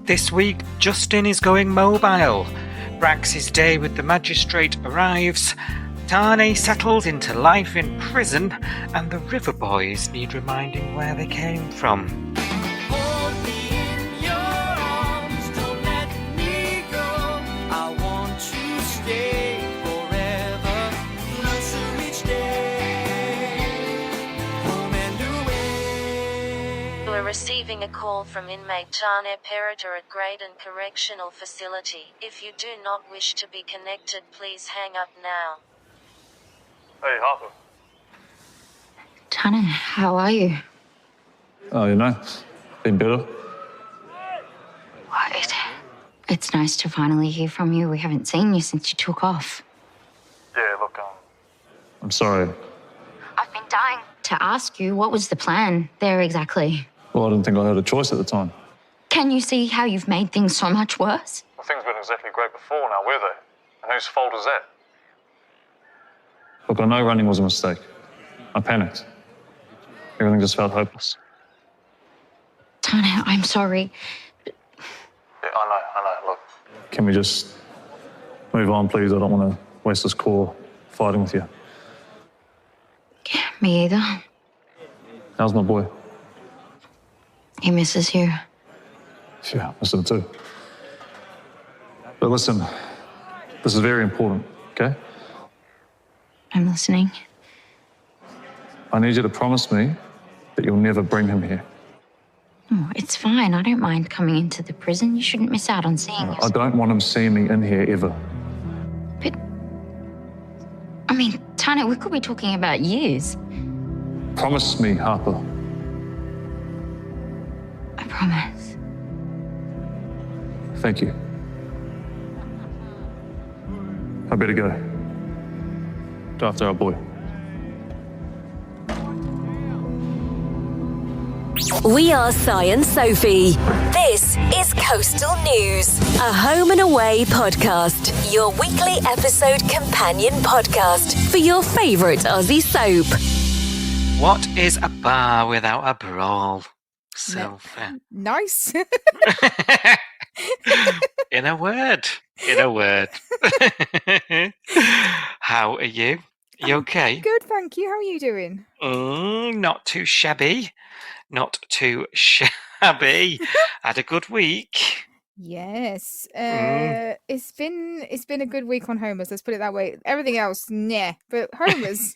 This week, Justin is going mobile. Brax's day with the magistrate arrives. Tane settles into life in prison, and the Riverboys need reminding where they came from. Hold me in your arms, don't let me go. I want to stay forever, closer each day, home and away. You are receiving a call from inmate Tane Periter at Graydon Correctional Facility. If you do not wish to be connected, please hang up now. Hey, Harper. Tane, how are you? Oh, been better. It's nice to finally hear from you. We haven't seen you since you took off. Yeah, look, I'm sorry. I've been dying to ask you, what was the plan there exactly? Well, I didn't think I had a choice at the time. Can you see how you've made things so much worse? Well, things weren't exactly great before now, were they? And whose fault is that? Look, I know running was a mistake. I panicked. Everything just felt hopeless. Tane, I'm sorry. Yeah, I know. Look, can we just move on, please? I don't want to waste this call fighting with you. Yeah, me either. How's my boy? He misses you. Yeah, I miss him too. But listen, this is very important, okay? I'm listening. I need you to promise me that you'll never bring him here. Oh, it's fine. I don't mind coming into the prison. You shouldn't miss out on seeing us. I don't want him seeing me in here ever. But, I mean, Tane, we could be talking about years. Promise me, Harper. I promise. Thank you. I better go. Look after our boy. We are Si and Sophie. This is Coastal News, a home and away podcast, your weekly episode companion podcast for your favourite Aussie soap. What is a bar without a brawl? Sophie. Nice. In a word. How are you? You okay? Good, thank you. How are you doing? Not too shabby. Had a good week. Yes. It's been a good week on Homers, let's put it that way. Everything else, yeah. But Homers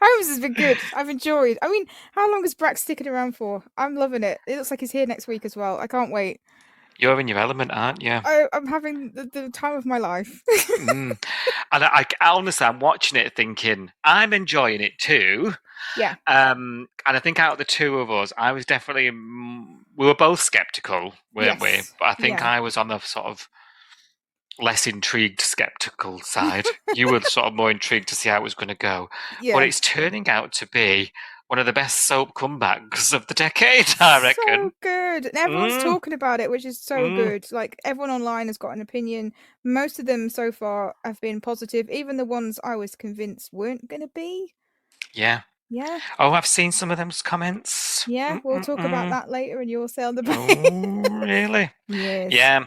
Homers has been good. I've enjoyed. I mean, how long is Brax sticking around for? I'm loving it. It looks like he's here next week as well. I can't wait. You're in your element, aren't you? I'm having the time of my life. And I honestly, I'm watching it thinking, I'm enjoying it too. Yeah. And I think out of the two of us, I was definitely, we were both skeptical, weren't we? Yes. But I think Yeah. I was on the sort of less intrigued skeptical side. You were sort of more intrigued to see how it was going to go. Yeah. But it's turning out to be one of the best soap comebacks of the decade, I reckon. So good. And everyone's talking about it, which is so good. Like, everyone online has got an opinion. Most of them so far have been positive. Even the ones I was convinced weren't going to be. Yeah. Yeah. Oh, I've seen some of those comments. Yeah, we'll talk about that later in your say on the Oh, really? Yes. Yeah.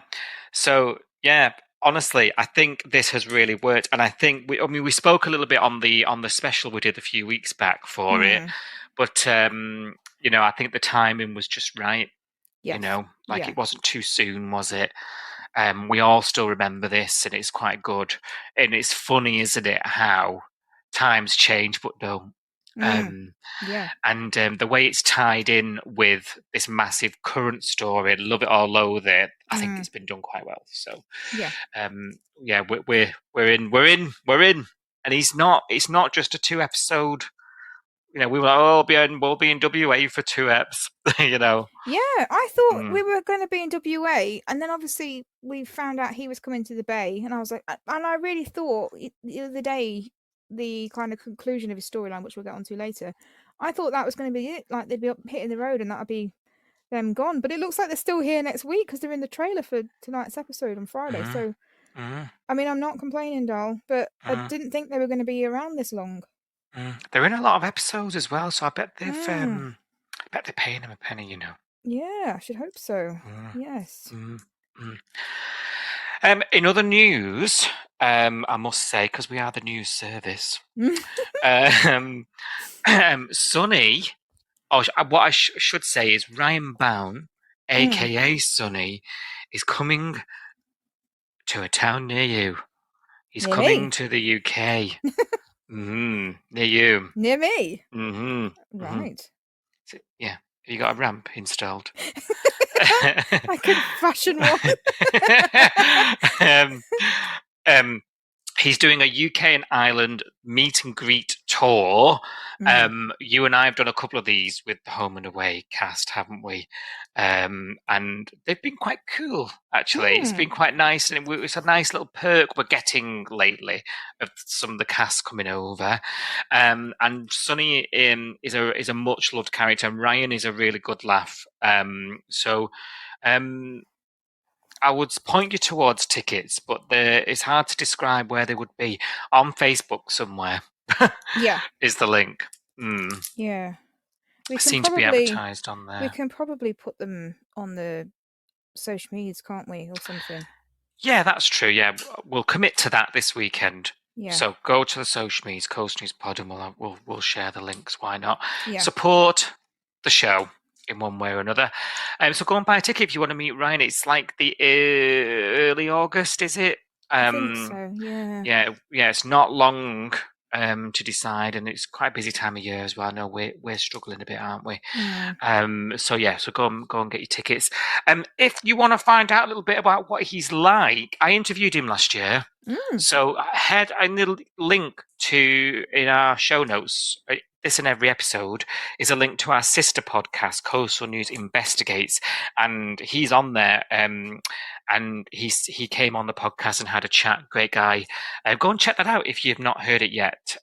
So, yeah, honestly, I think this has really worked. And I think, we spoke a little bit on the special we did a few weeks back for it. But, I think the timing was just right. Yes. It wasn't too soon, was it? We all still remember this, and it's quite good. And it's funny, isn't it, how times change but don't. Yeah. And the way it's tied in with this massive current story, love it or loathe it, I think it's been done quite well. So we're in. And it's not just a 2-episode. We will we'll be in WA for 2 eps. Yeah, I thought we were going to be in WA, and then obviously we found out he was coming to the Bay, and I was like, and I really thought the other day, the kind of conclusion of his storyline, which we'll get onto later, I thought that was going to be it. Like, they'd be up hitting the road, and that'd be them gone. But it looks like they're still here next week because they're in the trailer for tonight's episode on Friday. So, I mean, I'm not complaining, doll, but I didn't think they were going to be around this long. They're in a lot of episodes as well, so I bet they've, I bet they're paying him a penny, Yeah, I should hope so. Yes. In other news, I must say, because we are the news service, Sonny, what I should say is Ryan Bown, aka Sonny, is coming to a town near you. He's Near coming me. to the UK. Near you. Near me. Right. Yeah. Have you got a ramp installed? I can fashion one. He's doing a UK and Ireland meet and greet tour. You and I have done a couple of these with the Home and Away cast, haven't we? And they've been quite cool, actually. It's been quite nice, and it's a nice little perk we're getting lately of some of the cast coming over. And Sonny is a much loved character, and Ryan is a really good laugh. I would point you towards tickets, but it's hard to describe where they would be. On Facebook somewhere. Yeah. Is the link. Yeah. We seem to be advertised on there. We can probably put them on the social medias, can't we, or something? Yeah, that's true. Yeah, we'll commit to that this weekend. Yeah. So go to the social medias, Coast News Pod, and we'll share the links. Why not? Yeah. Support the show in one way or another. So go and buy a ticket if you want to meet Ryan. It's like the early August, is it? I think so. Yeah. Yeah. It's not long to decide, and it's quite a busy time of year as well. I know we're struggling a bit, aren't we? So go and get your tickets. If you want to find out a little bit about what he's like, I interviewed him last year. So head in the link to in our show notes. This and every episode is a link to our sister podcast, Coastal News Investigates, and he's on there. And he came on the podcast and had a chat. Great guy. Go and check that out if you've not heard it yet,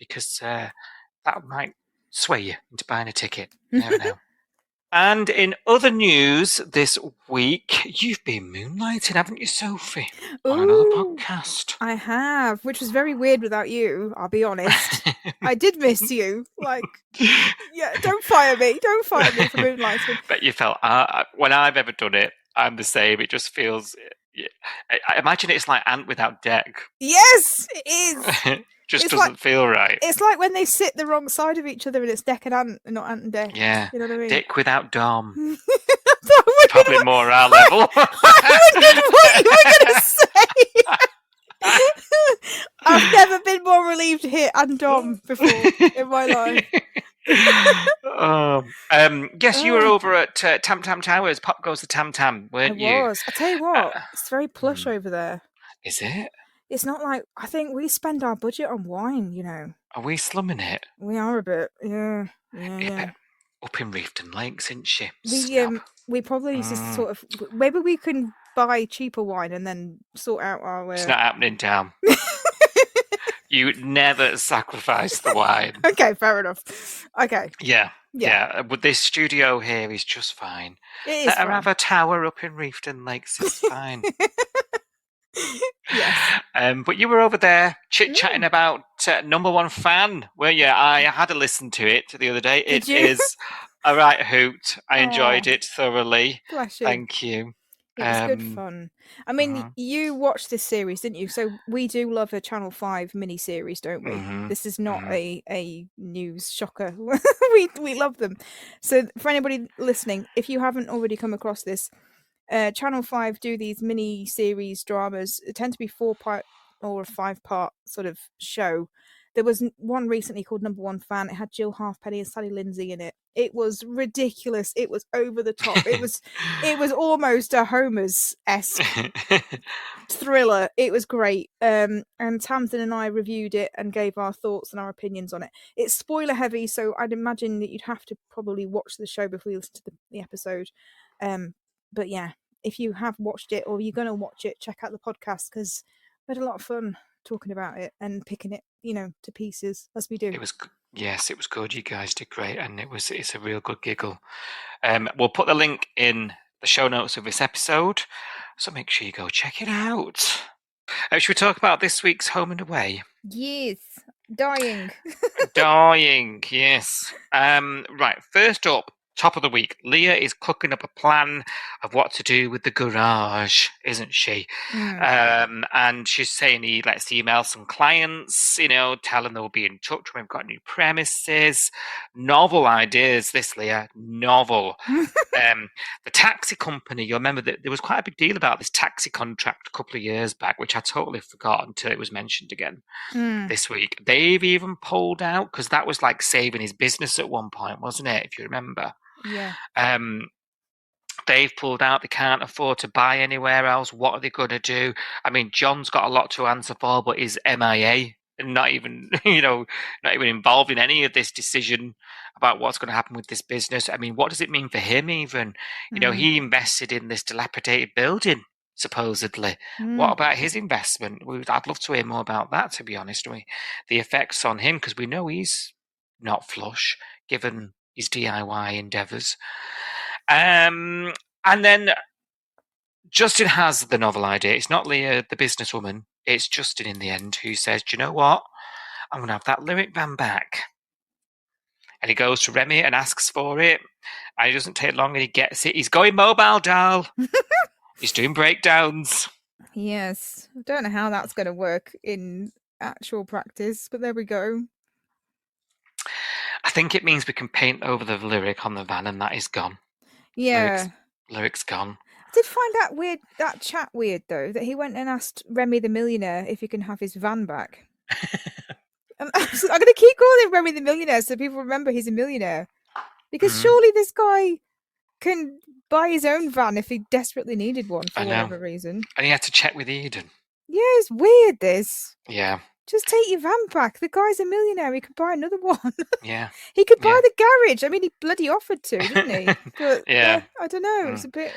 because that might sway you into buying a ticket. You never know. And in other news this week, you've been moonlighting, haven't you, Sophie? On another podcast. I have, which was very weird without you, I'll be honest. I did miss you. Like, yeah, don't fire me. Don't fire me for moonlighting. But you felt, when I've ever done it, I'm the same. It just feels, I imagine it's like Ant without Deck. Yes, it is. Just doesn't feel right. It's like when they sit the wrong side of each other and it's Deck and Ant, and not Ant and Deck. Yeah. You know what I mean? Dick without Dom. Probably more our level. I wondered what you were going to say. I've never been more relieved to hear Ant Dom before in my life. Yes, you were over at Tam Tam Towers. Pop Goes the Tam Tam, weren't you? I was. I tell you what, it's very plush over there. Is it? It's not like, I think we spend our budget on wine, you know. Are we slumming it? We are a bit, yeah. Yeah. Up in Reefton Lakes, isn't she? We probably just sort of, maybe we can buy cheaper wine and then sort out our... It's not happening, Tam. You never sacrifice the wine. Okay, fair enough. Okay. Yeah. But this studio here is just fine. It is Let her have a tower up in Reefton Lakes. It's fine. Yes. But you were over there chit-chatting about Number One Fan, weren't you? I had to listen to it the other day. It is a right hoot. I enjoyed it thoroughly. Bless you. Thank you. It was good fun. I mean, you watched this series, didn't you? So we do love a Channel 5 mini-series, don't we? This is not a news shocker. we love them. So for anybody listening, if you haven't already come across this, Channel 5 do these mini-series dramas. It tend to be 4-part or a 5-part sort of show. There was one recently called Number One Fan. It had Jill Halfpenny and Sally Lindsay in it. It was ridiculous. It was over the top. It was almost a Homer's-esque thriller. It was great. And Tamsin and I reviewed it and gave our thoughts and our opinions on it. It's spoiler heavy, so I'd imagine that you'd have to probably watch the show before you listen to the episode. But yeah, if you have watched it or you're going to watch it, check out the podcast because we had a lot of fun talking about it and picking it, to pieces as we do. It was good. You guys did great, and it's a real good giggle. We'll put the link in the show notes of this episode, so make sure you go check it out. Should we talk about this week's Home and Away? Yes, dying. Dying, yes. Right, first up, top of the week. Leah is cooking up a plan of what to do with the garage, isn't she? And she's saying he let's email some clients, tell them they'll be in touch when we've got new premises. Novel ideas, this, Leah. Novel. The taxi company, you remember that there was quite a big deal about this taxi contract a couple of years back, which I totally forgot until it was mentioned again this week. They've even pulled out because that was like saving his business at one point, wasn't it? If you remember. Yeah. They've pulled out. They can't afford to buy anywhere else. What are they going to do? I mean, John's got a lot to answer for, but he's MIA and not even, not even involved in any of this decision about what's going to happen with this business. I mean, what does it mean for him even? He invested in this dilapidated building, supposedly. What about his investment? I'd love to hear more about that, to be honest. The effects on him, because we know he's not flush, given his DIY endeavours. And then Justin has the novel idea. It's not Leah, the businesswoman. It's Justin in the end who says, do you know what? I'm going to have that lyric van back. And he goes to Remy and asks for it. And it doesn't take long and he gets it. He's going mobile, doll. He's doing breakdowns. Yes. I don't know how that's going to work in actual practice, but there we go. I think it means we can paint over the lyric on the van and that is gone. Yeah. Lyric's gone. I did find that chat weird though, that he went and asked Remy the Millionaire if he can have his van back. I'm going to keep calling him Remy the Millionaire so people remember he's a millionaire. Because surely this guy can buy his own van if he desperately needed one for whatever reason. And he had to check with Eden. Yeah, it's weird, this. Yeah. Just take your van back. The guy's a millionaire. He could buy another one. Yeah. He could buy the garage. I mean, he bloody offered to, didn't he? But yeah. I don't know. It's a bit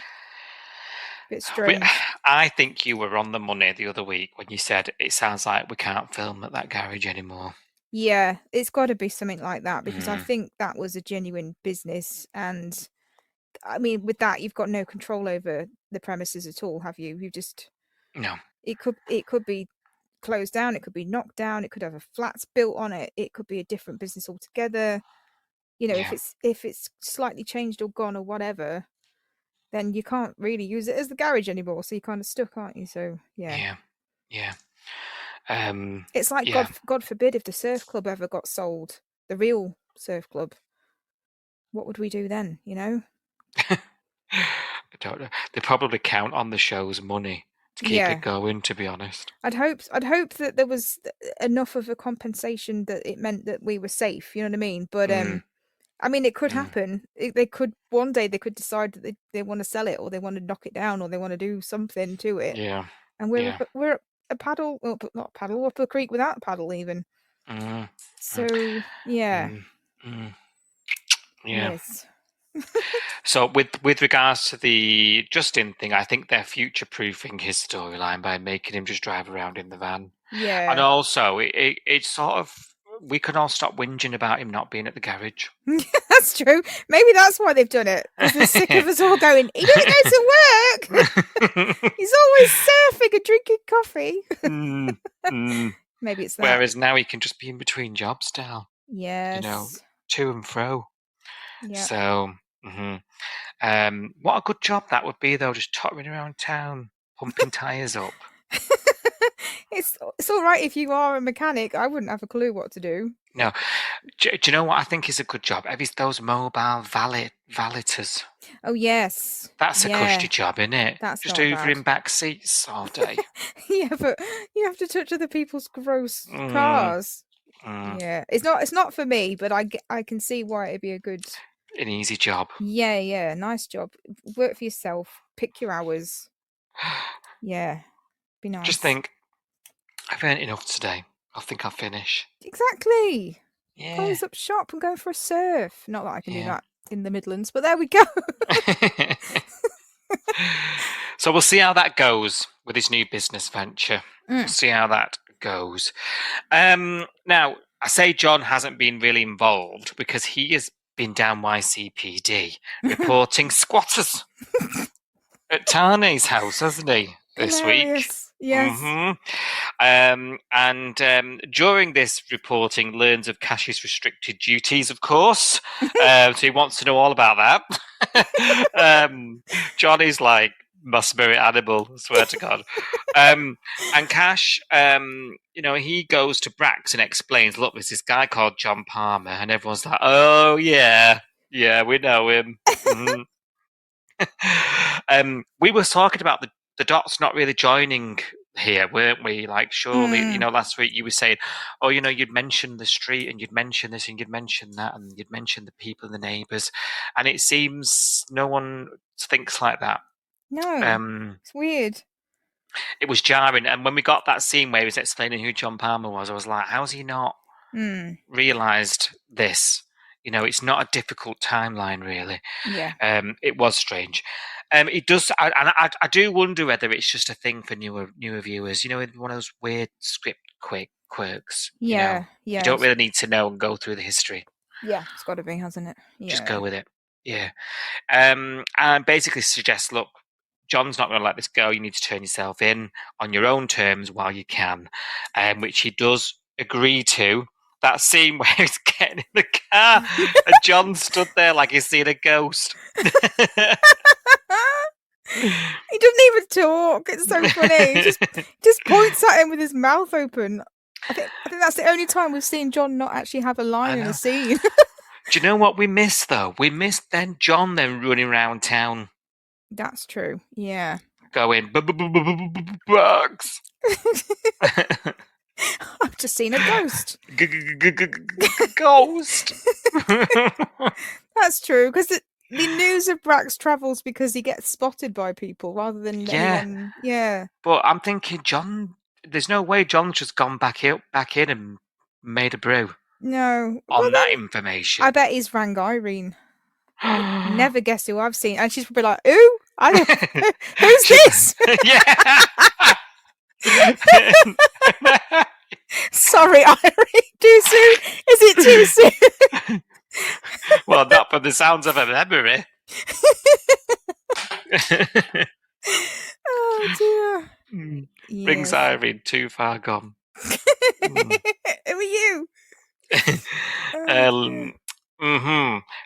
strange. I think you were on the money the other week when you said it sounds like we can't film at that garage anymore. Yeah, it's got to be something like that because I think that was a genuine business. And I mean, with that, you've got no control over the premises at all, have you? You just... No. It could be closed down, it could be knocked down, it could have a flats built on it, it could be a different business altogether. If it's slightly changed or gone or whatever, then you can't really use it as the garage anymore, so you're kind of stuck, aren't you? So yeah. It's like God forbid if the surf club ever got sold, the real surf club, what would we do then? I don't know. They probably count on the show's money to keep it going, to be honest. I'd hope that there was enough of a compensation that it meant that we were safe, you know what I mean? But I mean, it could happen. One day they could decide that they want to sell it, or they want to knock it down, or they want to do something to it. Yeah. And we're a paddle, well, not a paddle, up a creek without a paddle even. So yeah. Yes. So with regards to the Justin thing, I think they're future-proofing his storyline by making him just drive around in the van. Yeah. And also, it's sort of, we can all stop whinging about him not being at the garage. That's true. Maybe that's why they've done it. Because they're sick of us all going, he doesn't go to work. He's always surfing and drinking coffee. Maybe it's that. Whereas now he can just be in between jobs now. Yes. To and fro. Yeah. So, what a good job that would be, though, just tottering around town, pumping tyres up. It's all right if you are a mechanic. I wouldn't have a clue what to do. No. Do you know what I think is a good job? Maybe it's those mobile valeters. Oh, yes. That's a cushy job, isn't it? That's just not hoovering bad. back seats all day. Yeah, but you have to touch other people's gross cars. Yeah, it's not for me, but I can see why it'd be an easy job. Yeah, nice job. Work for yourself. Pick your hours. Yeah, be nice. Just think, I've earned enough today. I think I'll finish. Exactly. Yeah. Close up shop and go for a surf. Not that I can do that in the Midlands, but there we go. So we'll see how that goes with his new business venture. We'll see how that goes. Now, I say John hasn't been really involved because he has been down YCPD reporting squatters at Tane's house, hasn't he, this week? Yes. And during this reporting, learns of Cash's restricted duties, of course. So he wants to know all about that. Johnny's like, my spirit animal, I swear to God. And Cash, he goes to Brax and explains, look, there's this guy called John Palmer. And everyone's like, oh, yeah, we know him. Mm-hmm. We were talking about the dots not really joining here, weren't we? Like, surely, last week you were saying, oh, you'd mentioned the street and you'd mentioned this and you'd mentioned that and you'd mentioned the people and the neighbours. And it seems no one thinks like that. No, it's weird. It was jarring. And when we got that scene where he was explaining who John Palmer was, I was like, how's he not realised this? It's not a difficult timeline, really. Yeah. It was strange. It does, I do wonder whether it's just a thing for newer viewers. One of those weird script quirks. Yeah, you don't really need to know and go through the history. Yeah, it's got to be, hasn't it? Yeah. Just go with it. Yeah, and basically suggests, look, John's not going to let this go. You need to turn yourself in on your own terms while you can, which he does agree to. That scene where he's getting in the car and John stood there like he's seen a ghost. He doesn't even talk. It's so funny. He just points at him with his mouth open. I think that's the only time we've seen John not actually have a line in a scene. Do you know what we missed, though? We missed John running around town. That's true. Yeah. Going, Brax. I've just seen a ghost. Ghost. That's true, because the news of Brax travels because he gets spotted by people rather than anyone. Yeah. But I'm thinking, John. There's no way John's just gone back in and made a brew. No. On that information. I bet he's rang Irene. I'd never guess who I've seen, and she's probably like, "Who? Who's this?" Yeah. Sorry, Irene. Too soon? Is it too soon? Well, not from the sounds of a memory. Oh dear. Brings Irene too far gone. Who are you?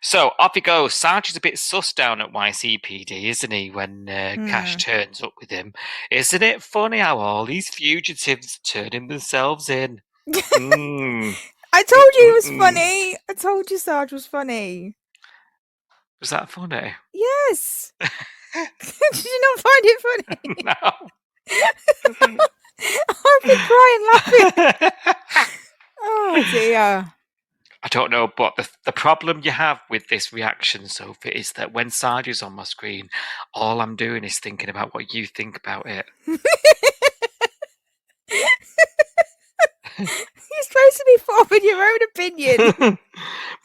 So off he goes. Sarge is a bit sus down at YCPD, isn't he, when Cash turns up with him? Isn't it funny how all these fugitives turning themselves in? I told you he was funny. I told you Sarge was funny. Was that funny? Yes. Did you not find it funny? No. I've been crying laughing. Oh dear. I don't know, but the problem you have with this reaction, Sophie, is that when Sarge is on my screen, all I'm doing is thinking about what you think about it. You're supposed to be forming your own opinion.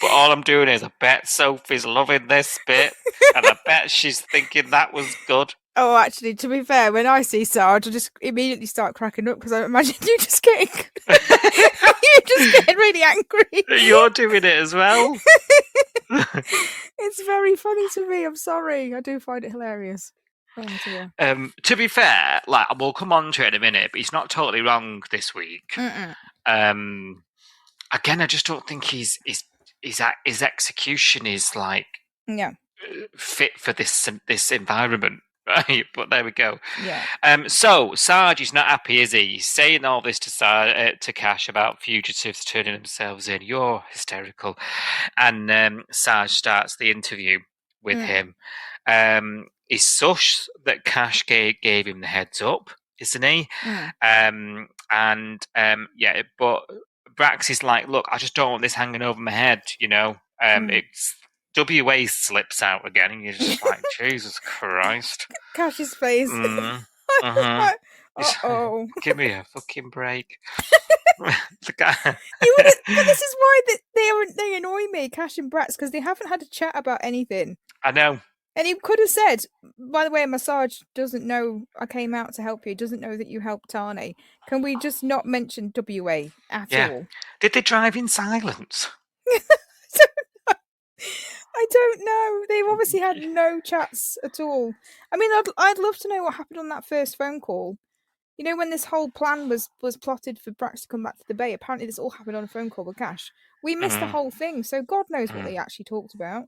But all I'm doing is, I bet Sophie's loving this bit, and I bet she's thinking that was good. Oh, actually, to be fair, when I see Sarge, I just immediately start cracking up because I imagine you just getting really angry. You're doing it as well. It's very funny to me. I'm sorry. I do find it hilarious. Oh, dear. To be fair, like, we'll come on to it in a minute, but he's not totally wrong this week. Again, I just don't think his execution is like fit for this environment. Right, but there we go. Yeah. So Sarge is not happy, is he? He's saying all this to Cash about fugitives turning themselves in. You're hysterical. And Sarge starts the interview with him. He's sus that Cash gave him the heads up, isn't he? But Brax is like, look, I just don't want this hanging over my head. It's. WA slips out again, and you're just like, Jesus Christ. Cash's face. Uh-oh. Give me a fucking break. But this is why they annoy me, Cash and Brax, because they haven't had a chat about anything. I know. And he could have said, by the way, Massage doesn't know I came out to help you, doesn't know that you helped Tane. Can we just not mention WA at all? Did they drive in silence? I don't know. They've obviously had no chats at all. I mean, I'd love to know what happened on that first phone call. You know, when this whole plan was plotted for Brax to come back to the Bay, apparently this all happened on a phone call with Cash. We missed the whole thing, so God knows what they actually talked about.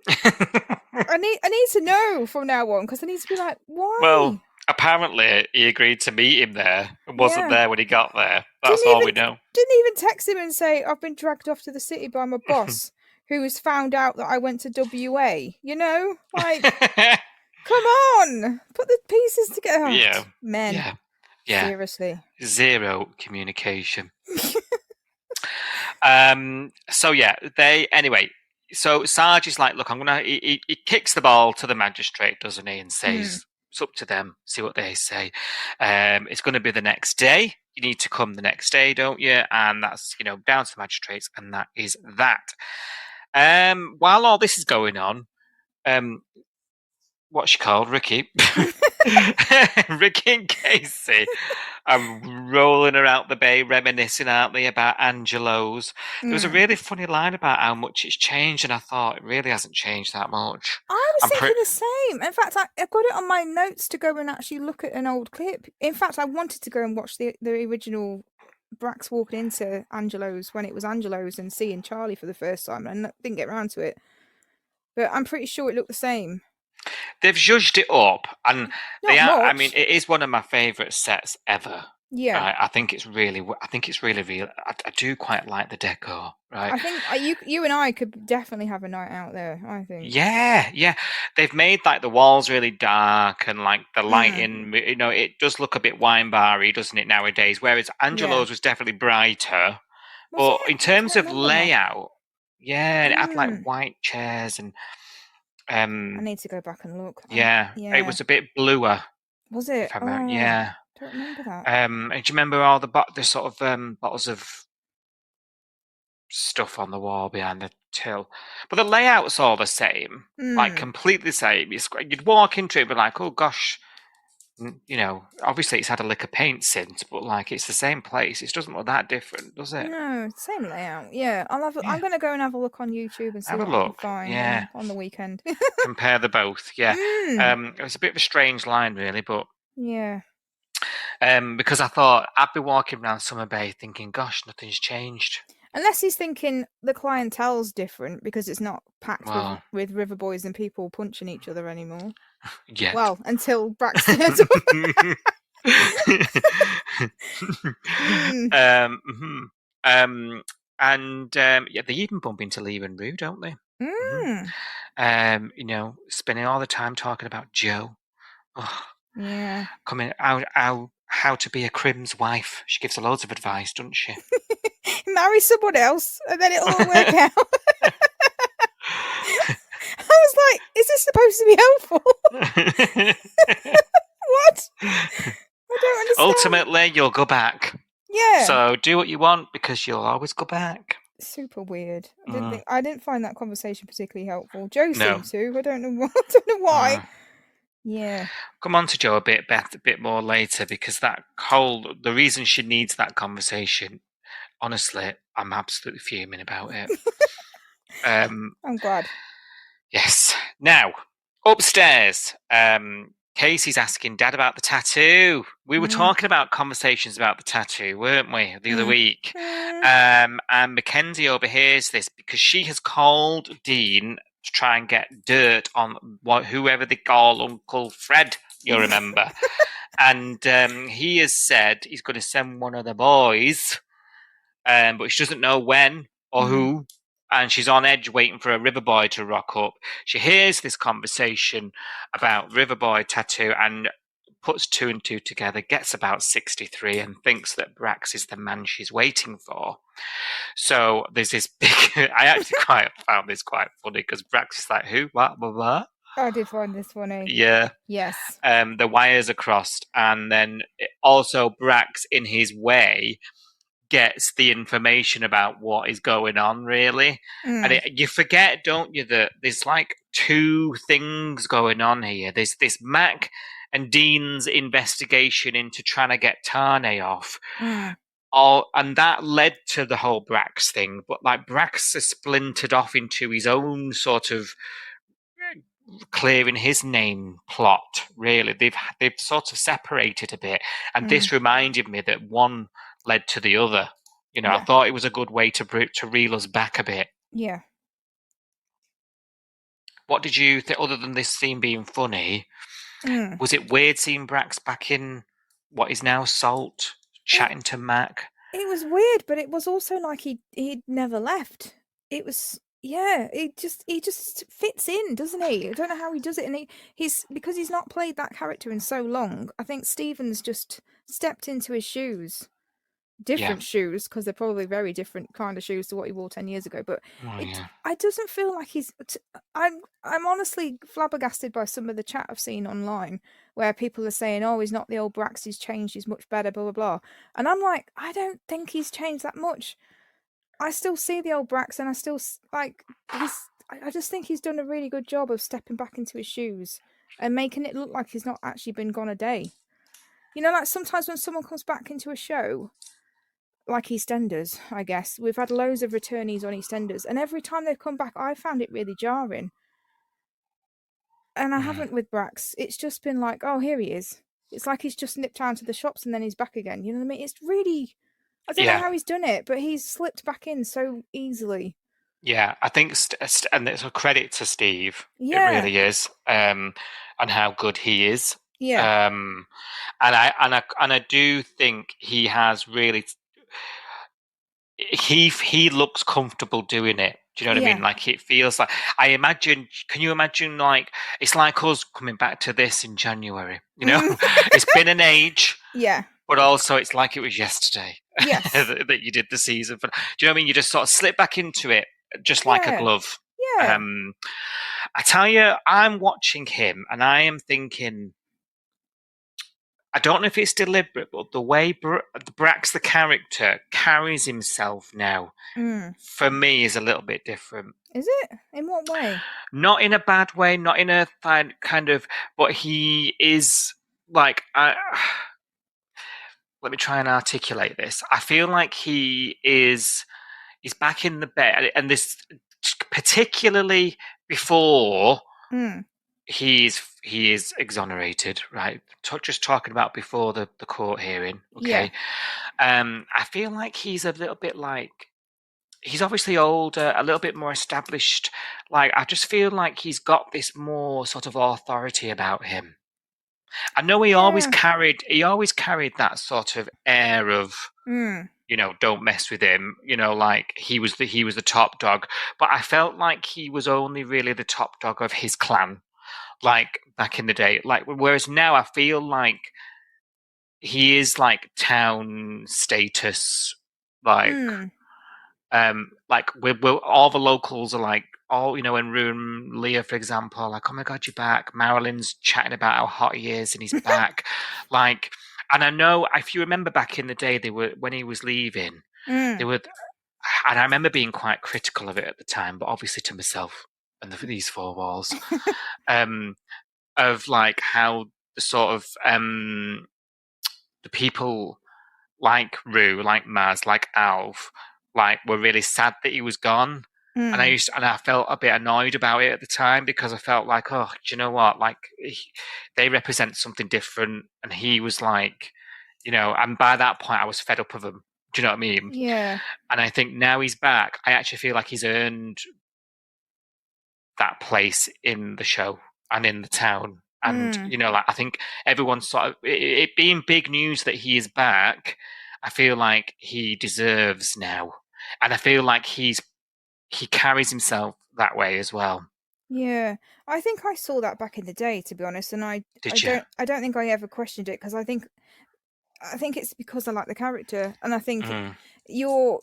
I need to know from now on, because I need to be like, why? Well, apparently he agreed to meet him there and wasn't there when he got there. That's all we know. Didn't even text him and say, I've been dragged off to the city by my boss, who has found out that I went to WA. You know? Like, come on! Put the pieces together. Yeah. Men. Yeah. Seriously. Zero communication. So Sarge is like, look, he kicks the ball to the magistrate, doesn't he, and says, it's up to them, see what they say. It's going to be the next day. You need to come the next day, don't you? And that's, down to the magistrates, and that is that. While all this is going on, what's she called? Ricky. Ricky and Casey are rolling around the bay, reminiscing, aren't they, about Angelo's. There was a really funny line about how much it's changed, and I thought it really hasn't changed that much. I was thinking the same. In fact, I've got it on my notes to go and actually look at an old clip. In fact, I wanted to go and watch the original Brax walking into Angelo's when it was Angelo's and seeing Charlie for the first time, and I didn't get around to it. But I'm pretty sure it looked the same. They've zhuzhed it up, and I mean, it is one of my favourite sets ever. Yeah, I think it's really real. I do quite like the decor. Right, I think you and I could definitely have a night out there. I think. Yeah. They've made like the walls really dark, and like the lighting. It does look a bit wine bar-y, doesn't it, nowadays? Whereas Angelo's was definitely brighter. But in terms of layout, it had like white chairs and. I need to go back and look. Yeah, it was a bit bluer. Was it? Yeah. Don't remember that. And do you remember all the sort of bottles of stuff on the wall behind the till? But the layout's all the same, like completely the same. You'd walk into it and be like, oh gosh, obviously it's had a lick of paint since, but like it's the same place. It doesn't look that different, does it? No, same layout. Yeah, I'm going to go and have a look on YouTube and see what I can find on the weekend. Compare the both. Yeah, it was a bit of a strange line, really, but yeah. Because I thought I'd be walking around Summer Bay thinking, gosh, nothing's changed. Unless he's thinking the clientele's different because it's not packed with Riverboys and people punching each other anymore. Yeah. Well, until Brax turns up. They even bump into Lee and Rue, don't they? Spending all the time talking about Joe. Oh, yeah. Coming out how to be a Crim's wife. She gives loads of advice, doesn't she? Marry someone else and then it'll all work out. I was like, is this supposed to be helpful? What? I don't understand. Ultimately, you'll go back. Yeah. So do what you want because you'll always go back. Super weird. I didn't find that conversation particularly helpful. Joe seemed to. I don't know why. Yeah. Come on to Joe a bit more later because the reason she needs that conversation, honestly, I'm absolutely fuming about it. I'm glad. Yes. Now, upstairs, Casey's asking Dad about the tattoo. We were talking about conversations about the tattoo, weren't we, the other week? And Mackenzie overhears this because she has called Dean to try and get dirt on whoever they call Uncle Fred, you'll remember. And he has said he's going to send one of the boys, but she doesn't know when or who. And she's on edge waiting for a Riverboy to rock up. She hears this conversation about Riverboy tattoo and puts two and two together, gets about 63 and thinks that Brax is the man she's waiting for. So there's this big... I actually found this quite funny because Brax is like, who? What? Blah, blah. I did find this funny. Yeah. Yes. The wires are crossed and then also Brax, in his way, gets the information about what is going on, really. And you forget, don't you, that there's like two things going on here. There's this Mac and Dean's investigation into trying to get Tane off. And that led to the whole Brax thing. But like Brax has splintered off into his own sort of clearing his name plot. Really, they've sort of separated a bit, and this reminded me that one led to the other. You know, I thought it was a good way to reel us back a bit. Yeah. What did you think, other than this scene being funny? Was it weird seeing Brax back in what is now Salt, chatting to Mac? It was weird, but it was also like he'd never left. It was he just fits in, doesn't he? I don't know how he does it, and he's because he's not played that character in so long. I think Stephen's just stepped into his shoes. Different shoes, because they're probably very different kind of shoes to what he wore 10 years ago, but it doesn't feel like he's I'm honestly flabbergasted by some of the chat I've seen online where people are saying, oh, he's not the old Brax, he's changed, he's much better, blah blah blah, and I'm like, I don't think he's changed that much. I still see the old Brax, and I still like I just think he's done a really good job of stepping back into his shoes and making it look like he's not actually been gone a day. You know, like sometimes when someone comes back into a show, like EastEnders, I guess. We've had loads of returnees on EastEnders, and every time they've come back, I found it really jarring. And I haven't with Brax. It's just been like, oh, here he is. It's like he's just nipped down to the shops and then he's back again. You know what I mean? It's really, I don't know how he's done it, but he's slipped back in so easily. Yeah, I think, and it's a credit to Steve. Yeah. It really is, and how good he is. Yeah. And I do think he has really. He looks comfortable doing it. Do you know what I mean? Like, it feels like, can you imagine, like, it's like us coming back to this in January, you know? It's been an age. Yeah. But also it's like it was yesterday. Yes. that you did the season. Do you know what I mean? You just sort of slip back into it just like a glove. Yeah. I tell you, I'm watching him and I am thinking, I don't know if it's deliberate, but the way Brax, the character, carries himself now, for me, is a little bit different. Is it? In what way? Not in a bad way, not in a kind of, but he is like, let me try and articulate this. I feel like he's back in the bed, and this particularly before he is exonerated, right? Just talking about before the court hearing, okay? Yeah. I feel like he's a little bit like, he's obviously older, a little bit more established. Like, I just feel like he's got this more sort of authority about him. I know he always carried that sort of air of, you know, don't mess with him. You know, like he was the top dog, but I felt like he was only really the top dog of his clan, like back in the day. Like, whereas now I feel like he is like town status, like we're all the locals are like, all, you know, in room, Leah, for example, like, oh my God, you're back. Marilyn's chatting about how hot he is and he's back. Like, and I know if you remember back in the day, when he was leaving, they were, and I remember being quite critical of it at the time, but obviously to myself and these four walls, of like how the sort of, the people like Rue, like Maz, like Alf, like were really sad that he was gone. And I felt a bit annoyed about it at the time because I felt like, oh, do you know what? Like, they represent something different, and he was like, you know. And by that point, I was fed up of him. Do you know what I mean? Yeah. And I think now he's back, I actually feel like he's earned that place in the show and in the town. And you know, like, I think everyone's sort of it being big news that he is back. I feel like he deserves now, and I feel like he carries himself that way as well. Yeah, I think I saw that back in the day, to be honest, and I don't think I ever questioned it because I think it's because I like the character, and I think your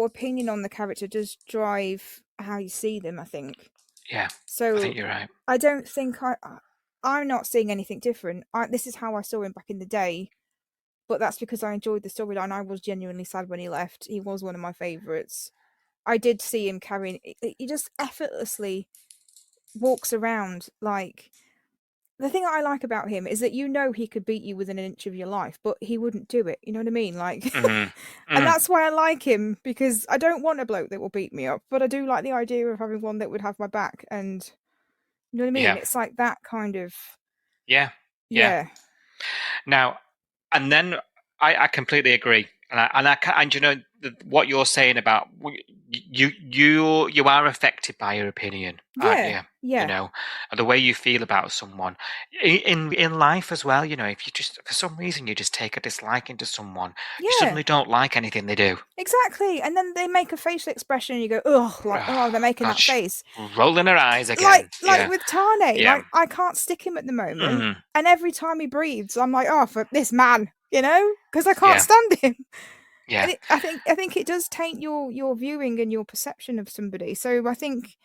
opinion on the character does drive how you see them, I think. Yeah. So I think you're right. I don't think I'm not seeing anything different. This is how I saw him back in the day, but that's because I enjoyed the storyline. I was genuinely sad when he left. He was one of my favourites. I did see him carrying. He just effortlessly walks around. Like, the thing I like about him is that, you know, he could beat you within an inch of your life, but he wouldn't do it. You know what I mean? Like, and that's why I like him, because I don't want a bloke that will beat me up, but I do like the idea of having one that would have my back. And You know what I mean? Yeah. It's like that kind of. Yeah. Yeah. Now, and then I completely agree, and you know what you're saying about you are affected by your opinion, aren't Yeah. you? Yeah. You know, and the way you feel about someone in life as well. You know, if you just for some reason you just take a disliking to someone, you Yeah. suddenly don't like anything they do. Exactly. And then they make a facial expression and you go, oh, like, oh, they're making that Gosh, face. rolling her eyes Like again. like Yeah, with Tane, yeah, like I can't stick him at the moment. mm, And every time he breathes, I'm like, oh, for this man, you know, because I can't yeah, stand him. yeah. And I think it does taint your viewing and your perception of somebody. So I think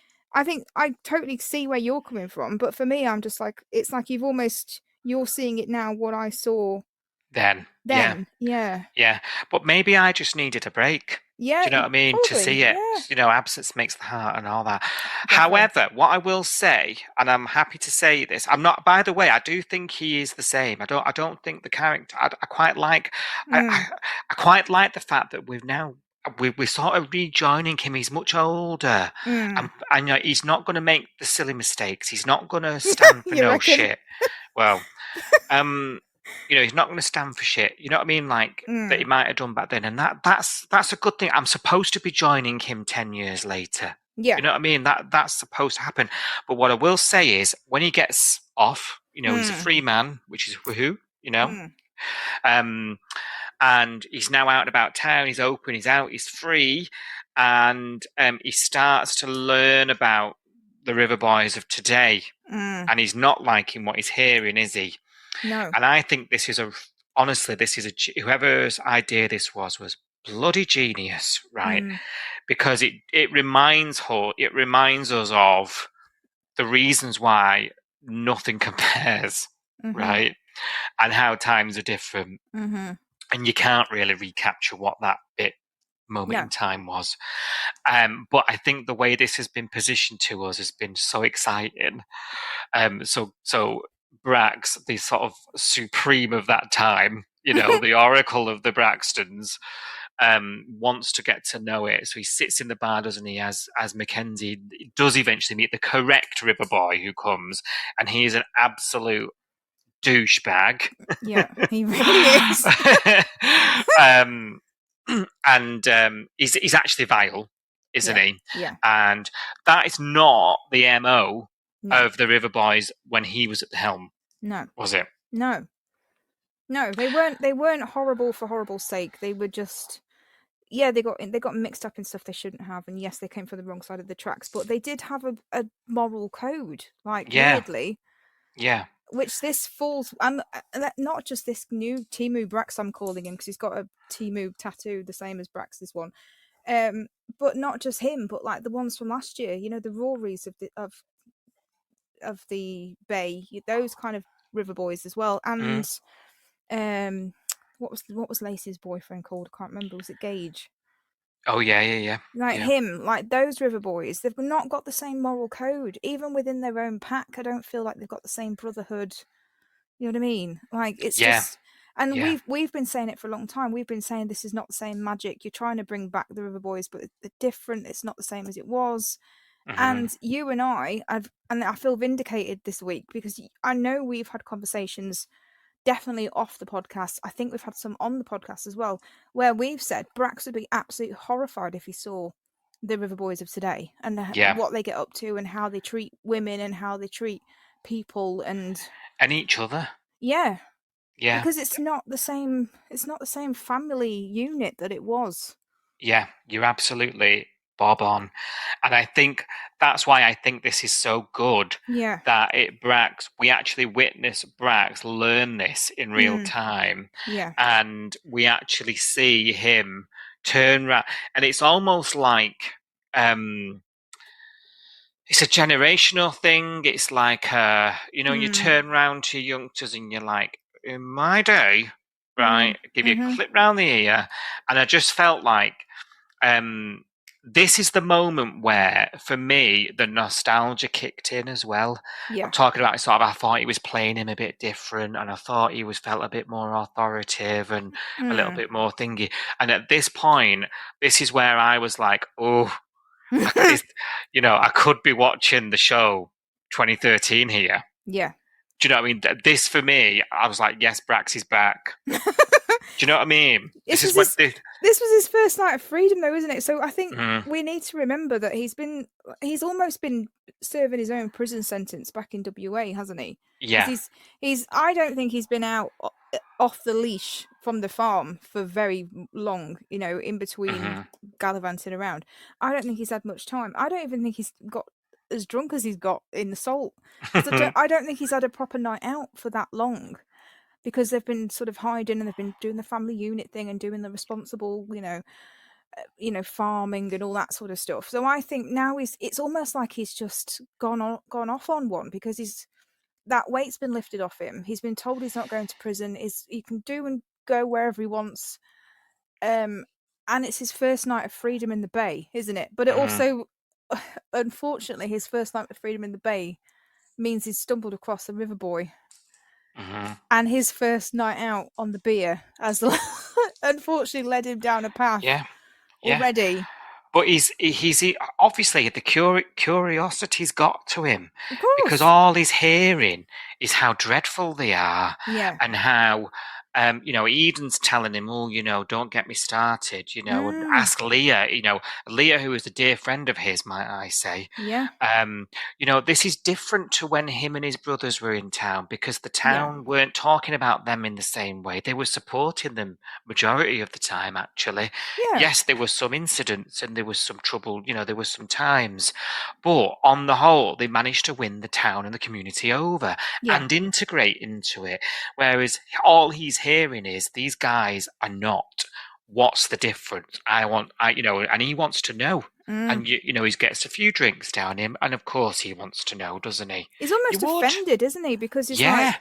I totally see where you're coming from, but for me, I'm just like it's like you're seeing it now what I saw Then, yeah. then. Yeah, Yeah, but maybe I just needed a break. Do yeah, you know what I mean? To probably. see it, Yeah, you know, absence makes the heart and all that. definitely. However, what I will say, and I'm happy to say this, I'm not. By the way, I do think he is the same. I don't think the character. I quite like. I, Mm. I, I quite like the fact that we're sort of rejoining him. He's much older, Mm. and you know, he's not going to make the silly mistakes. He's not going to stand for You no reckon? shit. Well, um, you know, he's not going to stand for shit. You know what I mean? Like that he Mm. might have done back then, and that's a good thing. I'm supposed to be joining him 10 years later. Yeah. You know what I mean? That's supposed to happen. But what I will say is, when he gets off, you know, he's a Mm. free man, which is woohoo. You know, Mm. um, and he's now out and about town. He's open. He's out. He's free, and he starts to learn about the Riverboys of today. Mm. And he's not liking what he's hearing, is he? No. And I think honestly, this is whoever's idea this was bloody genius, right? Mm. Because it reminds us of the reasons why nothing compares, Mhm. right? And how times are different. Mhm. And you can't really recapture what that moment No. in time was. But I think the way this has been positioned to us has been so exciting. So Brax, the sort of supreme of that time, you know, the oracle of the Braxtons, wants to get to know it. So he sits in the bar, doesn't he? As Mackenzie does eventually meet the correct river boy who comes, and he is an absolute douchebag. Yeah, he really is. And he's actually vile, isn't Yeah. he? Yeah. And that is not the MO No. of the Riverboys when he was at the helm, No. was it? No. No, they weren't horrible for horrible's sake. They were just they got mixed up in stuff they shouldn't have, and yes, they came from the wrong side of the tracks, but they did have a moral code, like Yeah, weirdly, yeah, which this falls. Not just this new Timu Brax I'm calling him because he's got a Timu tattoo the same as Brax's one. But not just him, but like the ones from last year, you know, the Rorys of the Bay, those kind of river boys as well, and what was Lacey's boyfriend called? I can't remember. Was it Gage? oh yeah. Like Yeah. him, like those river boys, they've not got the same moral code. Even within their own pack, I don't feel like they've got the same brotherhood. You know what I mean? Like it's Yeah. just, and Yeah. we've been saying it for a long time. We've been saying this is not the same magic. You're trying to bring back the river boys, but they're different. It's not the same as it was. And you and I feel vindicated this week because I know we've had conversations definitely off the podcast. I think we've had some on the podcast as well, where we've said Brax would be absolutely horrified if he saw the River Boys of today and Yeah. what they get up to and how they treat women and how they treat people and each other. yeah, Yeah. because it's not the same. It's not the same family unit that it was. Yeah, you're absolutely bob on. And I think that's why I think this is so good. Yeah. That we actually witness Brax learn this in real time. Yeah. And we actually see him turn around. And it's almost like it's a generational thing. It's like, you turn around to youngsters and you're like, in my day, right, give you a clip round the ear. And I just felt like this is the moment where, for me, the nostalgia kicked in as well. Yeah. I'm talking about sort of, I thought he was playing him a bit different, and I thought he felt a bit more authoritative and a little bit more thingy. And at this point, this is where I was like, oh, I could be watching the show 2013 here. Yeah. Do you know what I mean? This for me, I was like, yes, Brax is back. Do you know what I mean? This was his first night of freedom, though, isn't it? So I think we need to remember that he's almost been serving his own prison sentence back in WA, hasn't he? Yeah. He's. I don't think he's been out off the leash from the farm for very long. You know, in between gallivanting around, I don't think he's had much time. I don't even think he's got as drunk as he's got in the Salt. I don't think he's had a proper night out for that long. Because they've been sort of hiding and they've been doing the family unit thing and doing the responsible, farming and all that sort of stuff. So I think now it's almost like he's just gone off on one because that weight's been lifted off him. He's been told he's not going to prison. He can do and go wherever he wants. And it's his first night of freedom in the Bay, isn't it? But it also, unfortunately, his first night of freedom in the Bay means he's stumbled across a Riverboy. And his first night out on the beer has unfortunately led him down a path already. But he's obviously the curiosity's got to him, of course, because all he's hearing is how dreadful they are, and how Eden's telling him, don't get me started, and ask Leah, Leah, who is a dear friend of his, might I say. Yeah. This is different to when him and his brothers were in town, because the town weren't talking about them in the same way. They were supporting them majority of the time, actually. Yeah. Yes, there were some incidents and there was some trouble, there was some times. But on the whole, they managed to win the town and the community over and integrate into it. Whereas all he's hearing is these guys are not. What's the difference? And he wants to know. And he gets a few drinks down him, and of course he wants to know, doesn't he? He's almost offended, isn't he? Because he's like,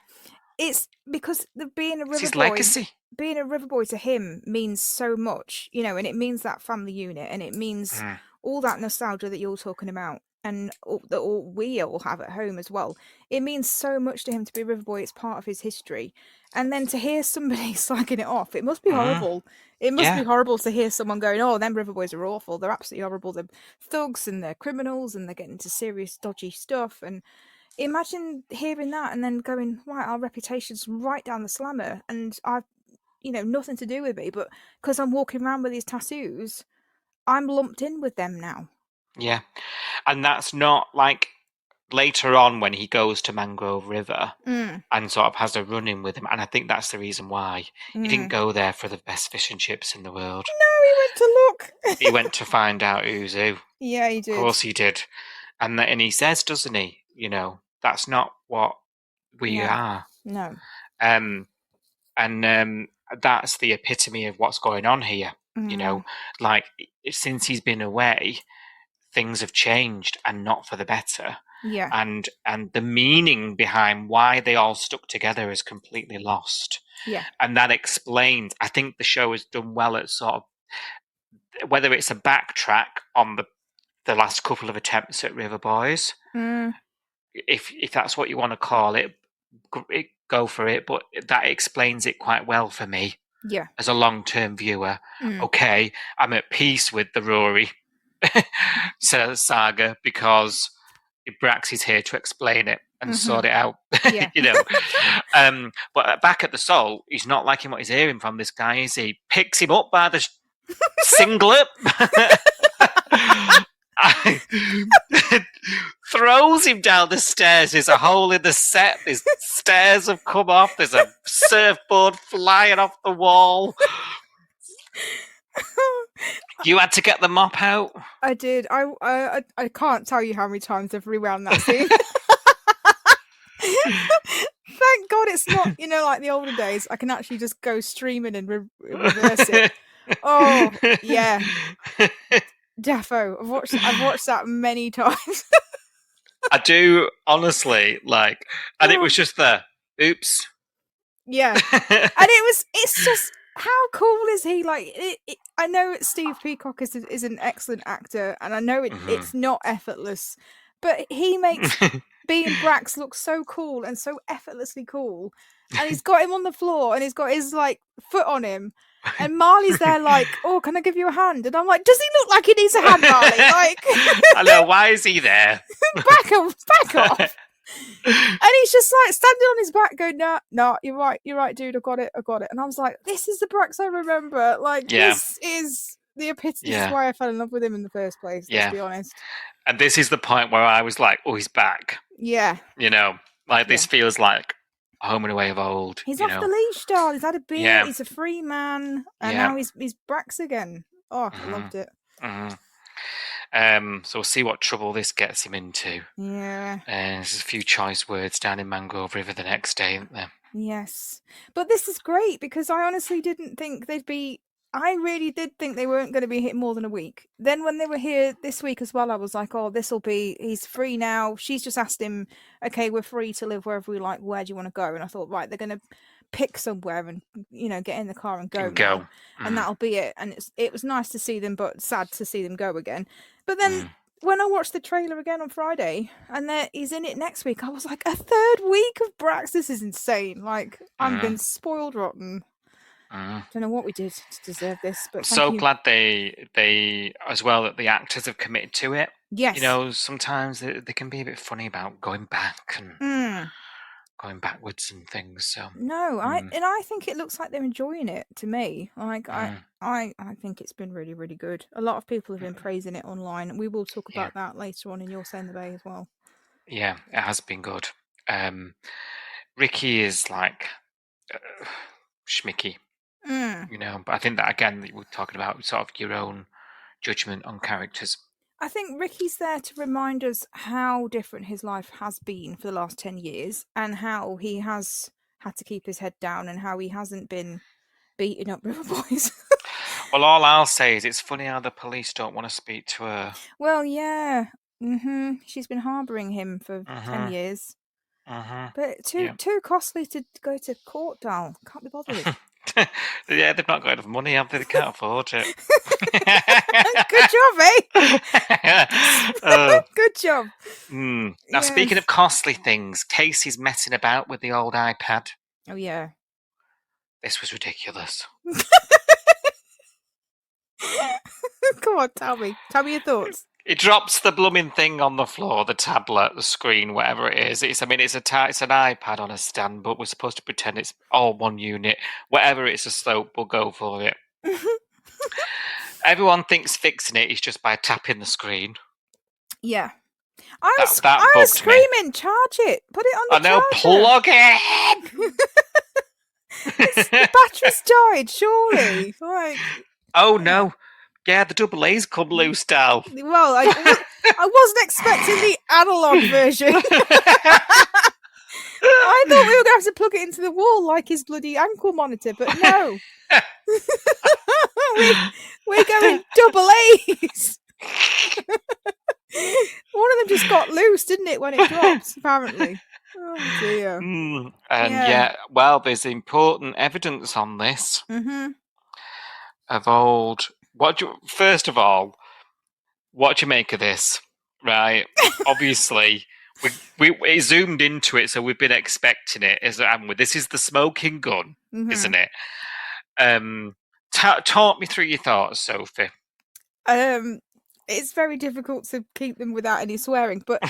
it's because being a Riverboy, his legacy. Being a Riverboy to him means so much, and it means that family unit, and it means all that nostalgia that you're talking about, and that we all have at home as well. It means so much to him to be a Riverboy. It's part of his history. And then to hear somebody slagging it off, it must be horrible. It must be horrible to hear someone going, "Oh, them Riverboys are awful. They're absolutely horrible. They're thugs and they're criminals and they're getting into serious dodgy stuff." And imagine hearing that and then going, "Right, our reputation's right down the slammer, and I've, nothing to do with me, but because I'm walking around with these tattoos, I'm lumped in with them now." Yeah, and that's not like later on when he goes to Mangrove River and sort of has a run-in with him, and I think that's the reason why he didn't go there for the best fish and chips in the world. No, he went to look. He went to find out who's who. Yeah, he did. Of course he did. And he says, doesn't he, that's not what we are. No. And that's the epitome of what's going on here. Like, since he's been away, things have changed, and not for the better. Yeah. And the meaning behind why they all stuck together is completely lost. Yeah. And that explains, I think the show has done well at sort of, whether it's a backtrack on the last couple of attempts at Riverboys, if that's what you want to call it, go for it. But that explains it quite well for me. Yeah. As a long-term viewer. Okay, I'm at peace with the Rory saga because Brax is here to explain it and sort it out. But back at the Salt, he's not liking what he's hearing from this guy, is he? Picks him up by the singlet, throws him down the stairs. There's a hole in the set. There's stairs have come off. There's a surfboard flying off the wall. You had to get the mop out? I did. I can't tell you how many times I've rewound that scene. Thank God it's not, like the older days. I can actually just go streaming and reverse it. Oh, yeah. Defo. I've watched that many times. I do, honestly, and it was just oops. Yeah. And it's just, how cool is he? Like, I know Steve Peacock is an excellent actor, and I know it's not effortless, but he makes being Brax look so cool and so effortlessly cool. And he's got him on the floor, and he's got his foot on him, And Marley's there like, oh, can I give you a hand? And I'm like, does he look like he needs a hand, Marley? Like, I know, why is he there? back off. And he's just like standing on his back going, nah, you're right, dude, I got it. And I was like, this is the Brax I remember. Like, this is the epitome. This is why I fell in love with him in the first place, let's be honest. And this is the point where I was like, oh, he's back. Yeah. You know, like this feels like Home and Away of old. He's off the leash, doll. He's had a beer. Yeah. He's a free man. And now he's Brax again. Oh, I loved it. So we'll see what trouble this gets him into. Yeah. There's a few choice words down in Mangrove River the next day, isn't there? Yes. But this is great because I honestly didn't think they'd be... I really did think they weren't going to be hit more than a week. Then when they were here this week as well, I was like, oh, this'll be... He's free now. She's just asked him, okay, we're free to live wherever we like. Where do you want to go? And I thought, right, they're going to pick somewhere and, you know, get in the car and go. And that'll be it. And it was nice to see them, but sad to see them go again. But then when I watched the trailer again on Friday and he's in it next week, I was like, a third week of Brax? This is insane. Like, I've been spoiled rotten. Don't know what we did to deserve this, but so glad they as well that the actors have committed to it. Yes. You know, sometimes they can be a bit funny about going back and going backwards and things. So no, I think it looks like they're enjoying it. To me, like I think it's been really, really good. A lot of people have been praising it online. We will talk about that later on in Your Say in the Bay as well. Yeah, it has been good. Ricky is like schmicky. You know, but I think that again we're talking about sort of your own judgment on characters. I think Ricky's there to remind us how different his life has been for the last 10 years and how he has had to keep his head down and how he hasn't been beating up Riverboys. Well, all I'll say is it's funny how the police don't want to speak to her. Well, yeah. She's been harbouring him for 10 years. But too costly to go to court, Dal. Can't be bothered. Yeah, they've not got enough money, have they? They can't afford it. Good job, eh? Good job. Now, speaking of costly things, Casey's messing about with the old iPad. Oh, yeah. This was ridiculous. Come on, tell me. Tell me your thoughts. It drops the blooming thing on the floor, the tablet, the screen, whatever it is. It's an iPad on a stand, but we're supposed to pretend it's all one unit. Whatever it's a slope, we'll go for it. Everyone thinks fixing it is just by tapping the screen. Yeah. I was screaming, charge it. Put it on the charger. Plug it! The battery's died, surely. Like, oh, no. Yeah, the double A's come loose, Dal. Well, I wasn't expecting the analog version. I thought we were going to have to plug it into the wall like his bloody ankle monitor, but no. we're going double A's. One of them just got loose, didn't it, when it dropped, apparently. Oh, dear. And well, there's important evidence on this of old... First of all, what do you make of this? Right, obviously, we zoomed into it, so we've been expecting it. This is the smoking gun, isn't it? Talk me through your thoughts, Sophie. It's very difficult to keep them without any swearing, but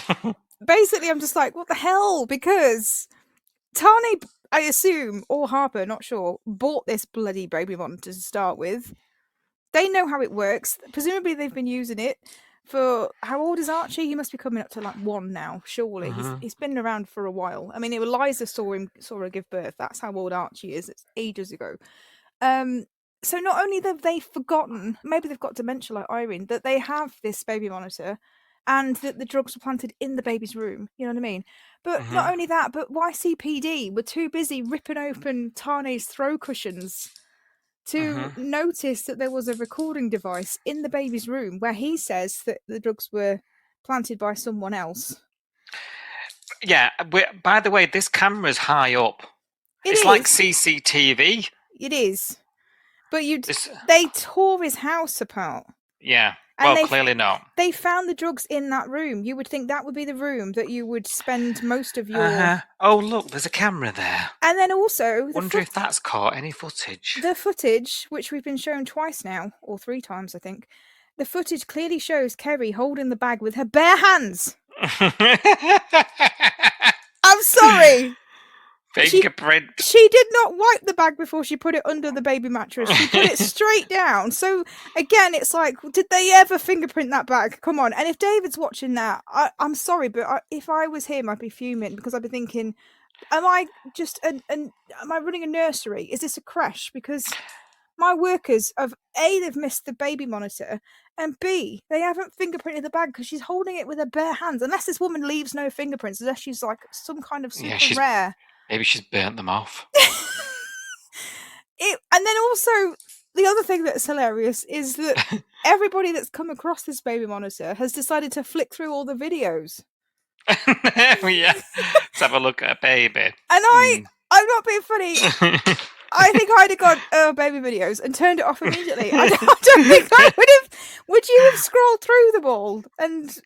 basically, I'm just like, what the hell? Because Tane, I assume, or Harper, not sure, bought this bloody baby monitor to start with. They know how it works. Presumably, they've been using it for... How old is Archie? He must be coming up to like 1 now, surely. He's been around for a while. I mean, Eliza saw her give birth. That's how old Archie is. It's ages ago. So not only have they forgotten, maybe they've got dementia like Irene, that they have this baby monitor and that the drugs were planted in the baby's room. You know what I mean? But not only that, but YCPD were too busy ripping open Tane's throw cushions to notice that there was a recording device in the baby's room where he says that the drugs were planted by someone else. Yeah, by the way, this camera's high up. It's like CCTV. It is. But they tore his house apart. Yeah. And clearly not. They found the drugs in that room. You would think that would be the room that you would spend most of your... Oh, look, there's a camera there. And then also... Wonder if that's caught any footage. The footage, which we've been shown twice now, or 3 times, I think, the footage clearly shows Kerry holding the bag with her bare hands. I'm sorry. Fingerprint. She did not wipe the bag before she put it under the baby mattress. She put it straight down. So again, it's like, did they ever fingerprint that bag? Come on. And if David's watching that, I'm sorry, but if I was him, I'd be fuming, because I'd be thinking, am I just am I running a nursery? Is this a creche? Because my workers have they've missed the baby monitor, and B, they haven't fingerprinted the bag because she's holding it with her bare hands. Unless this woman leaves no fingerprints, unless she's like some kind of super rare. Maybe she's burnt them off. And then also, the other thing that's hilarious is that everybody that's come across this baby monitor has decided to flick through all the videos. Yeah, let's have a look at a baby. And I'm not being funny. I think I'd have gone, baby videos, and turned it off immediately. I don't think I would have. Would you have scrolled through them all? And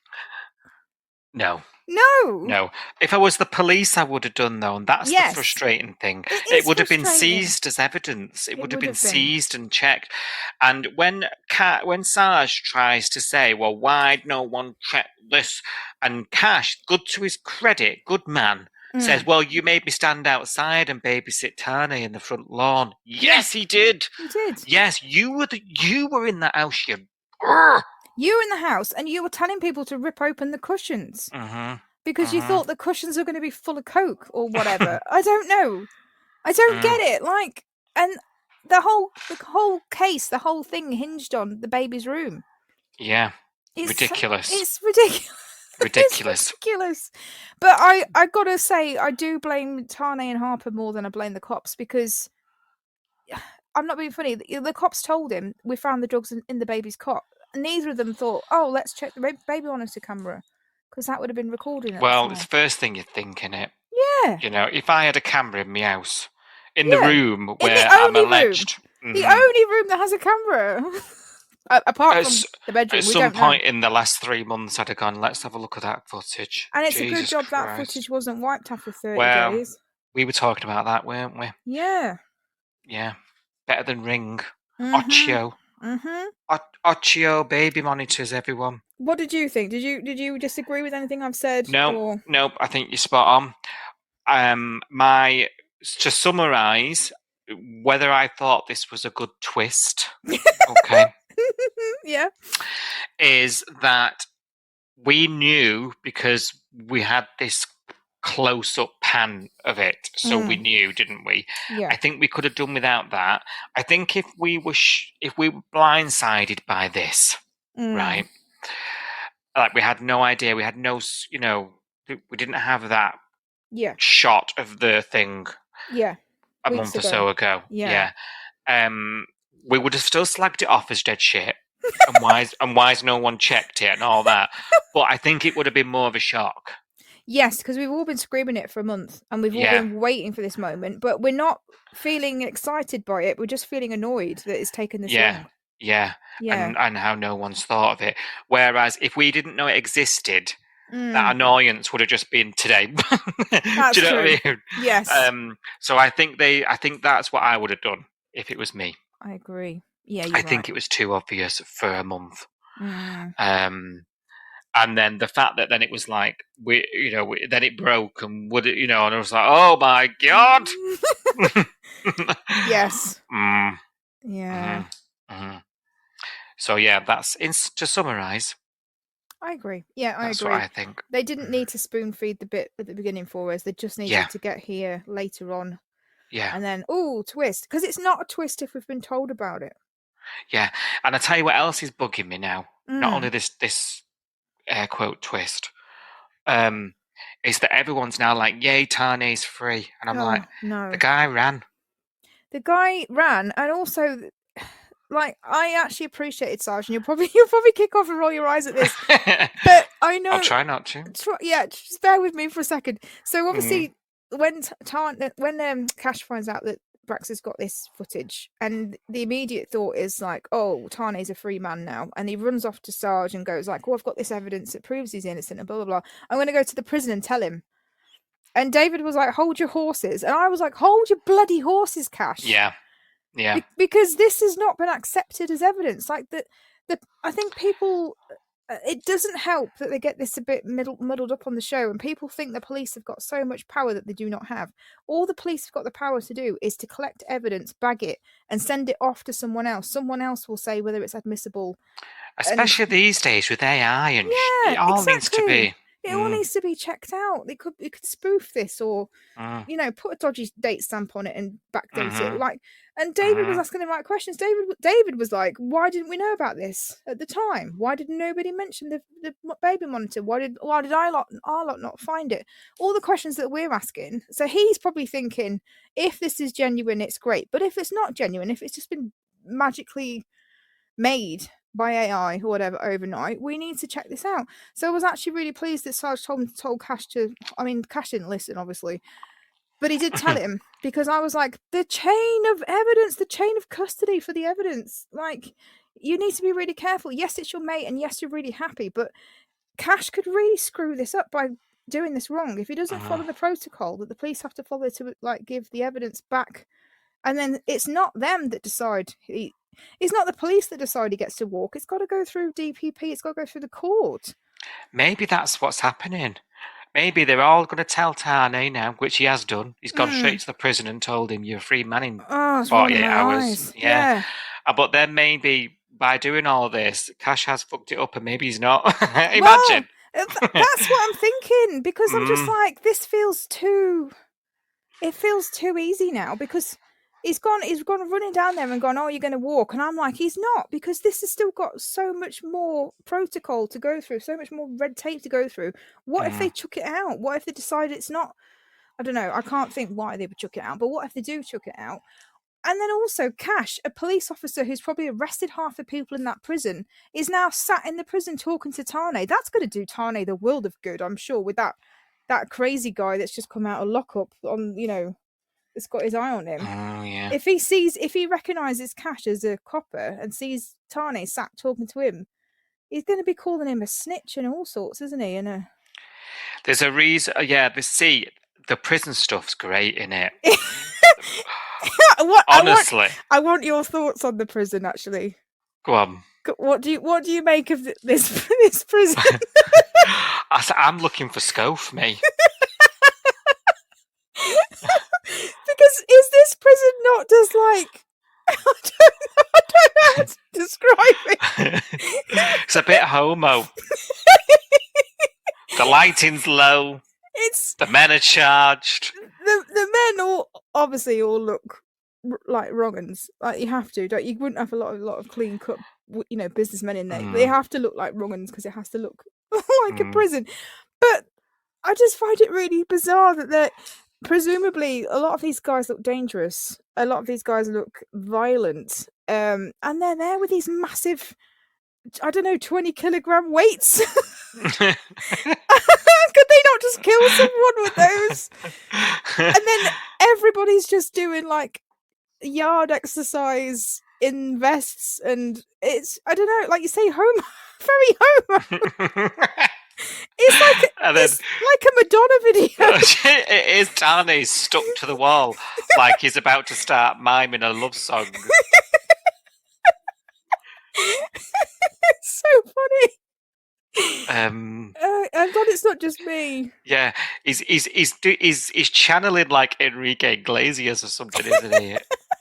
no. No. If I was the police, I would have done, though, and that's the frustrating thing. It would have been seized as evidence. It would have been seized and checked. And when Sarge tries to say, well, why'd no one check this? And Cash, good to his credit, good man, says, well, you made me stand outside and babysit Tane in the front lawn. Yes, he did. He did. Yes, you were in that house, you... You were in the house and you were telling people to rip open the cushions because you thought the cushions were going to be full of coke or whatever. I don't know. I don't get it. Like, and the whole case, the whole thing hinged on the baby's room. Yeah, ridiculous. It's ridiculous. Ridiculous. It's ridiculous. But I gotta say, I do blame Tane and Harper more than I blame the cops, because I'm not being funny. The cops told him we found the drugs in the baby's cot. Neither of them thought, oh, let's check the baby monitor camera, because that would have been recording it. Well, it's the first thing you're thinking it. Yeah. You know, if I had a camera in my house, in the room where I'm alleged... The only room that has a camera. Apart from the bedroom. At some point in the last 3 months, I'd have gone, let's have a look at that footage. And it's Jesus a good job Christ. that footage wasn't wiped after 30 days. We were talking about that, weren't we? Yeah. Yeah. Better than Ring. Ocho. Ocho baby monitors, everyone. What did you think? Did you disagree with anything I've said? No, I think you're spot on. To summarise, whether I thought this was a good twist, okay, yeah, is that we knew, because we had this close-up pan of it, so we knew, didn't we? Yeah. I think we could have done without that. I think if we were blindsided by this, right? Like, we had no idea, we had no, we didn't have that shot of the thing a month or so ago. Yeah. We would have still slagged it off as dead shit. and why's no one checked it and all that. But I think it would have been more of a shock. Yes, because we've all been screaming it for a month, and we've all been waiting for this moment, but we're not feeling excited by it. We're just feeling annoyed that it's taken this long. Yeah. And how no one's thought of it. Whereas if we didn't know it existed, that annoyance would have just been today. That's Do you know true. what I mean? Yes. So I think that's what I would have done if it was me. I agree. Yeah, I think it was too obvious for a month. And then the fact that then it was like, then it broke and and I was like, oh my God. Yes. Yeah. So yeah, to summarise. I agree. Yeah, I agree. That's what I think. They didn't need to spoon feed the bit at the beginning for us. They just needed to get here later on. Yeah. And then, twist. Because it's not a twist if we've been told about it. Yeah. And I tell you what else is bugging me now. Not only this air quote twist, is that everyone's now like, yay, Tane's free. And I'm like, no. The guy ran. And also, like, I actually appreciated Sarge, and you'll probably kick off and roll your eyes at this. But I know... I'll try not to. Just bear with me for a second. So obviously, when Cash finds out that Brax has got this footage, and the immediate thought is like, oh, Tane's a free man now, and he runs off to Sarge and goes like, well, I've got this evidence that proves he's innocent, and blah blah blah. I'm going to go to the prison and tell him. And David was like, hold your horses, and I was like, hold your bloody horses, Cash. Yeah. Because this has not been accepted as evidence. Like I think people. It doesn't help that they get this a bit muddled up on the show, and people think the police have got so much power that they do not have. All the police have got the power to do is to collect evidence, bag it, and send it off to someone else. Someone else will say whether it's admissible. Especially these days with AI and it all needs to be. It all needs to be checked out. You could spoof this, or put a dodgy date stamp on it and backdate it. Like, and David was asking the right questions. David was like, "Why didn't we know about this at the time? Why did nobody mention the baby monitor? Why did our lot not find it?" All the questions that we're asking. So he's probably thinking, if this is genuine, it's great. But if it's not genuine, if it's just been magically made by AI or whatever overnight, we need to check this out. So I was actually really pleased that Sarge told Cash to. I mean, Cash didn't listen, obviously, but he did tell him, because I was like, the chain of evidence, the chain of custody for the evidence. Like, you need to be really careful. Yes, it's your mate, and yes, you're really happy, but Cash could really screw this up by doing this wrong if he doesn't follow the protocol that the police have to follow to like give the evidence back, and then it's not them that decide. It's not the police that decide he gets to walk. It's got to go through DPP. It's got to go through the court. Maybe that's what's happening. Maybe they're all going to tell Tane now, which he has done. He's gone straight to the prison and told him you're a free man in 48 hours. Yeah. But then maybe by doing all this, Cash has fucked it up and maybe he's not. Imagine. Well, that's what I'm thinking, because I'm just like, this feels too... It feels too easy now, because... He's gone running down there and gone, oh, you're going to walk. And I'm like, he's not, because this has still got so much more protocol to go through, so much more red tape to go through. What if they chuck it out? What if they decide it's not? I don't know. I can't think why they would chuck it out, but what if they do chuck it out? And then also Cash, a police officer who's probably arrested half the people in that prison, is now sat in the prison talking to Tane. That's going to do Tane the world of good, I'm sure, with that crazy guy that's just come out of lockup on, that's got his eye on him. Oh, yeah. If he recognises Cash as a copper and sees Tane sat talking to him, he's going to be calling him a snitch and all sorts, isn't he? And there's a reason. Yeah, the prison stuff's great in it. Honestly, I want your thoughts on the prison. Actually, go on. What do you make of this prison? I'm looking for Scope, me. Because is this prison not just like... I don't know how to describe it. It's a bit homo. The lighting's low. The men are charged. The men all look like wrong-uns. Like, you have to, don't you? Wouldn't have a lot of clean cut, businessmen in there. They have to look like wrong-uns because it has to look like a prison. But I just find it really bizarre that they're... Presumably, a lot of these guys look dangerous. A lot of these guys look violent. And they're there with these massive, 20-kilogram weights. Could they not just kill someone with those? And then everybody's just doing like yard exercise in vests, and it's, I don't know, like you say, very homo. It's like a Madonna video. It is. Tane stuck to the wall like he's about to start miming a love song. It's so funny. I'm glad it's not just me. Yeah, he's channeling like Enrique Iglesias or something, isn't he?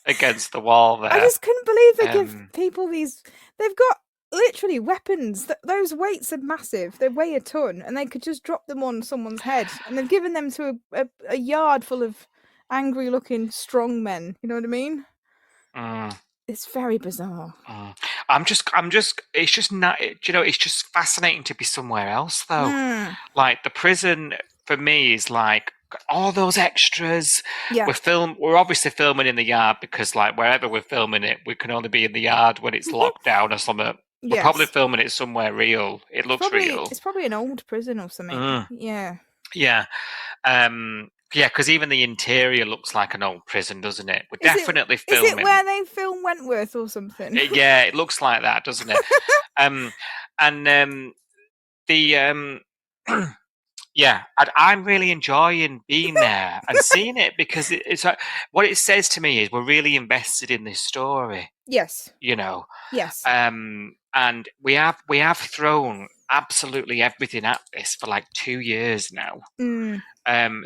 Against the wall there. I just couldn't believe they give people these. They've got literally weapons. Those weights are massive. They weigh a ton, and they could just drop them on someone's head. And they've given them to a yard full of angry-looking strong men. You know what I mean? It's very bizarre. I'm just. It's just not. It's just fascinating to be somewhere else, though. Like the prison for me is like all those extras. Yeah. We're obviously filming in the yard because, like, wherever we're filming it, we can only be in the yard when it's locked down or something. We're probably filming it somewhere real. It looks real. It's probably an old prison or something. Yeah. Yeah. Yeah, because even the interior looks like an old prison, doesn't it? We're Is definitely Is filming. it where they film Wentworth or something? Yeah, it looks like that, doesn't it? The yeah, I'm really enjoying being there and seeing it because it's like, what it says to me is we're really invested in this story. Yes. You know. Yes. And we have thrown absolutely everything at this for like 2 years now.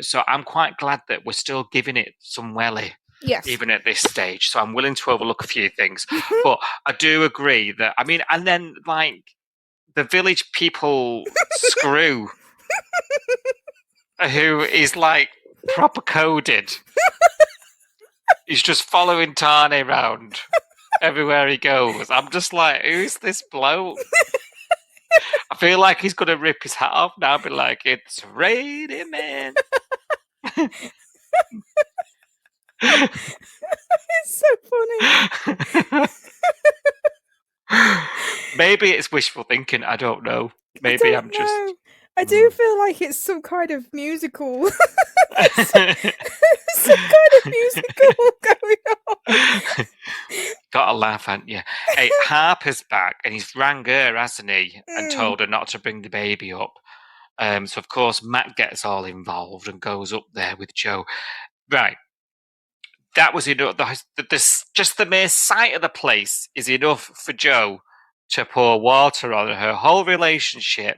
So I'm quite glad that we're still giving it some welly. Yes. Even at this stage. So I'm willing to overlook a few things. But I do agree that, I mean, and then like the village people screw who is like proper coded. He's just following Tane around everywhere he goes. I'm just like, who's this bloke? I feel like he's gonna rip his hat off now and be like, it's raining, man. It's so funny. Maybe it's wishful thinking. I don't know. Maybe I'm just. I do feel like it's some kind of musical. some kind of musical going on. Gotta laugh, haven't you? Hey, Harper's back, and he's rang her, hasn't he, and told her not to bring the baby up. So of course Matt gets all involved and goes up there with Joe. Right. That was enough. Just the mere sight of the place is enough for Joe to pour water on her whole relationship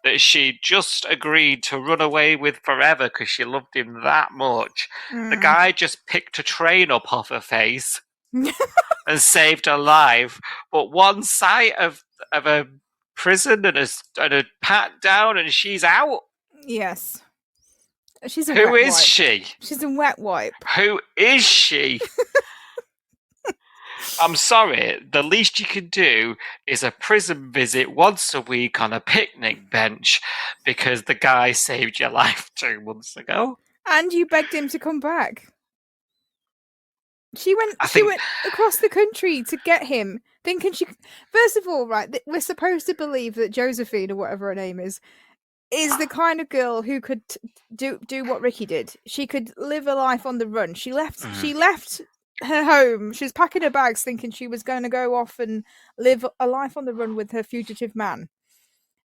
that she just agreed to run away with forever because she loved him that much. The guy just picked a train up off her face and saved her life. But one sight of a prison and a pat down and she's out. Yes. She's a Who wet is wipe. she? She's a wet wipe. Who is she? I'm sorry, the least you can do is a prison visit once a week on a picnic bench because the guy saved your life 2 months ago. And you begged him to come back. She went across the country to get him, thinking she... First of all, right, we're supposed to believe that Josephine, or whatever her name is the kind of girl who could do what Ricky did. She could live a life on the run. She left her home. She was packing her bags thinking she was going to go off and live a life on the run with her fugitive man.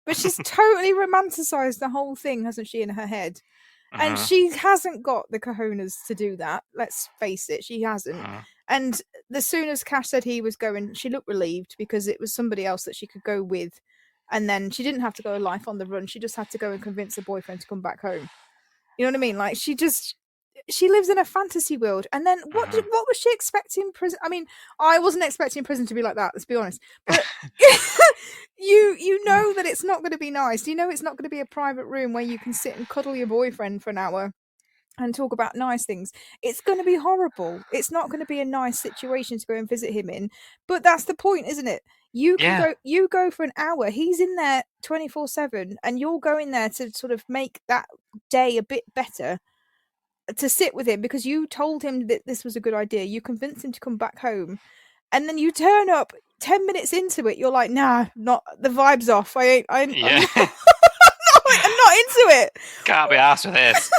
But she's totally romanticized the whole thing, hasn't she, in her head? And she hasn't got the cojones to do that. Let's face it, she hasn't. And as soon as Cash said he was going, she looked relieved because it was somebody else that she could go with. And then she didn't have to go life on the run. She just had to go and convince her boyfriend to come back home. You know what I mean? Like she lives in a fantasy world. And then what was she expecting prison? I mean, I wasn't expecting prison to be like that, let's be honest. But you know that it's not going to be nice. You know it's not going to be a private room where you can sit and cuddle your boyfriend for an hour and talk about nice things. It's going to be horrible. It's not going to be a nice situation to go and visit him in. But that's the point, isn't it? You go for an hour. He's in there 24/7, and you're going there to sort of make that day a bit better. To sit with him because you told him that this was a good idea. You convinced him to come back home, and then you turn up 10 minutes into it. You're like, nah, not the vibe's off. I'm not into it. Can't be arsed with this.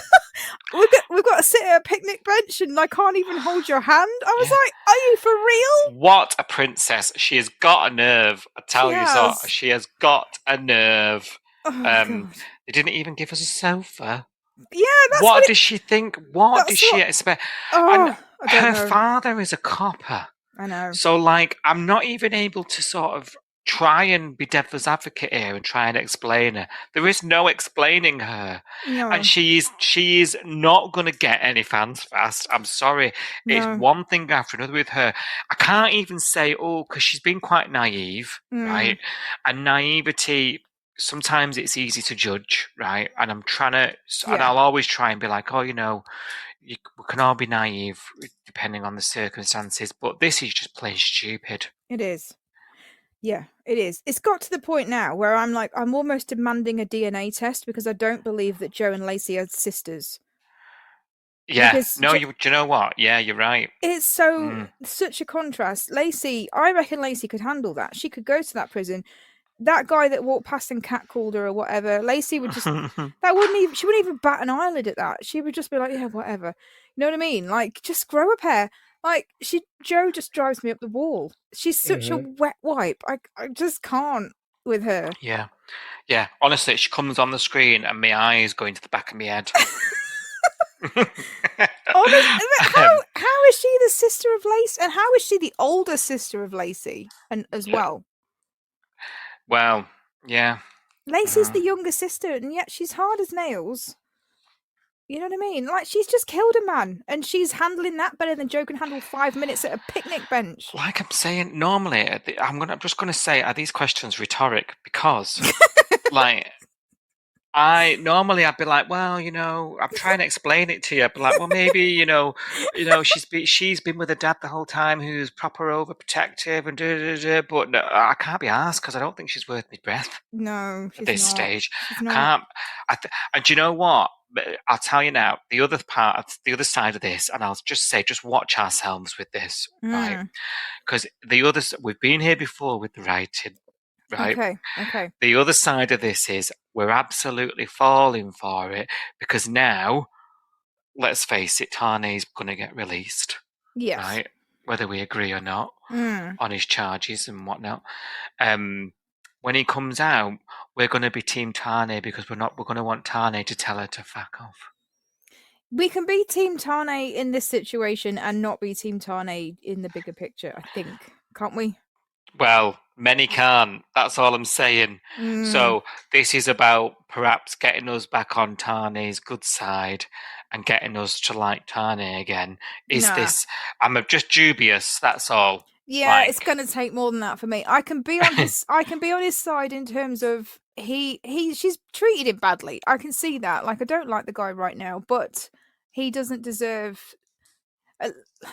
We've got to sit at a picnic bench and I can't even hold your hand. I was like, are you for real? What a princess. She has got a nerve. I tell you so. She has got a nerve. They didn't even give us a sofa. Yeah, that's what does she think? What does she expect? Her father is a copper. I know. So, like, I'm not even able to sort of try and be devil's advocate here and try and explain her. There is no explaining her. No. And she is not going to get any fans fast. I'm sorry. No. It's one thing after another with her. I can't even say, because she's been quite naive, right? And naivety... Sometimes it's easy to judge, right? And I'm trying to, and I'll always try and be like, we can all be naive depending on the circumstances, but this is just plain stupid. It is. Yeah, it is. It's got to the point now where I'm like, I'm almost demanding a DNA test because I don't believe that Joe and Lacey are sisters. Yeah, do you know what? Yeah, you're right. It's such a contrast. I reckon Lacey could handle that. She could go to that prison. that guy that walked past and catcalled her or whatever, Lacey would just she wouldn't even bat an eyelid at that. She would just be like, yeah, whatever. You know what I mean? Like, just grow a pair. Like, Jo just drives me up the wall. She's such a wet wipe. I just can't with her. Yeah. Yeah. Honestly, she comes on the screen and my eyes go into the back of my head. Honestly, how is she the sister of Lacey? And how is she the older sister of Lacey and as well? Well, yeah. Lacey's the younger sister, and yet she's hard as nails. You know what I mean? Like, she's just killed a man, and she's handling that better than Jo can handle 5 minutes at a picnic bench. Like I'm saying, normally, I'm just gonna say, are these questions rhetoric? Because, like, I'd be like, well, I'm trying to explain it to you, but like, well, maybe, she's been with her dad the whole time, who's proper overprotective and but no, I can't be asked because I don't think she's worth my breath. No, she's at this not. stage. She's not. And do you know what? I'll tell you now, the other side of this, and I'll just say, just watch ourselves with this, right? Because we've been here before with the writing, right? Okay. The other side of this is we're absolutely falling for it because now, let's face it, Tane's going to get released. Yes. Right? Whether we agree or not on his charges and whatnot. When he comes out, we're going to be Team Tane because we're going to want Tane to tell her to fuck off. We can be Team Tane in this situation and not be Team Tane in the bigger picture, I think. Can't we? Well, many can't. That's all I'm saying. So this is about perhaps getting us back on Tane's good side and getting us to like Tane again. This? I'm just dubious. That's all. Yeah, it's going to take more than that for me. I can be on his. I can be on his side in terms of she's treated him badly. I can see that. Like, I don't like the guy right now, but he doesn't deserve.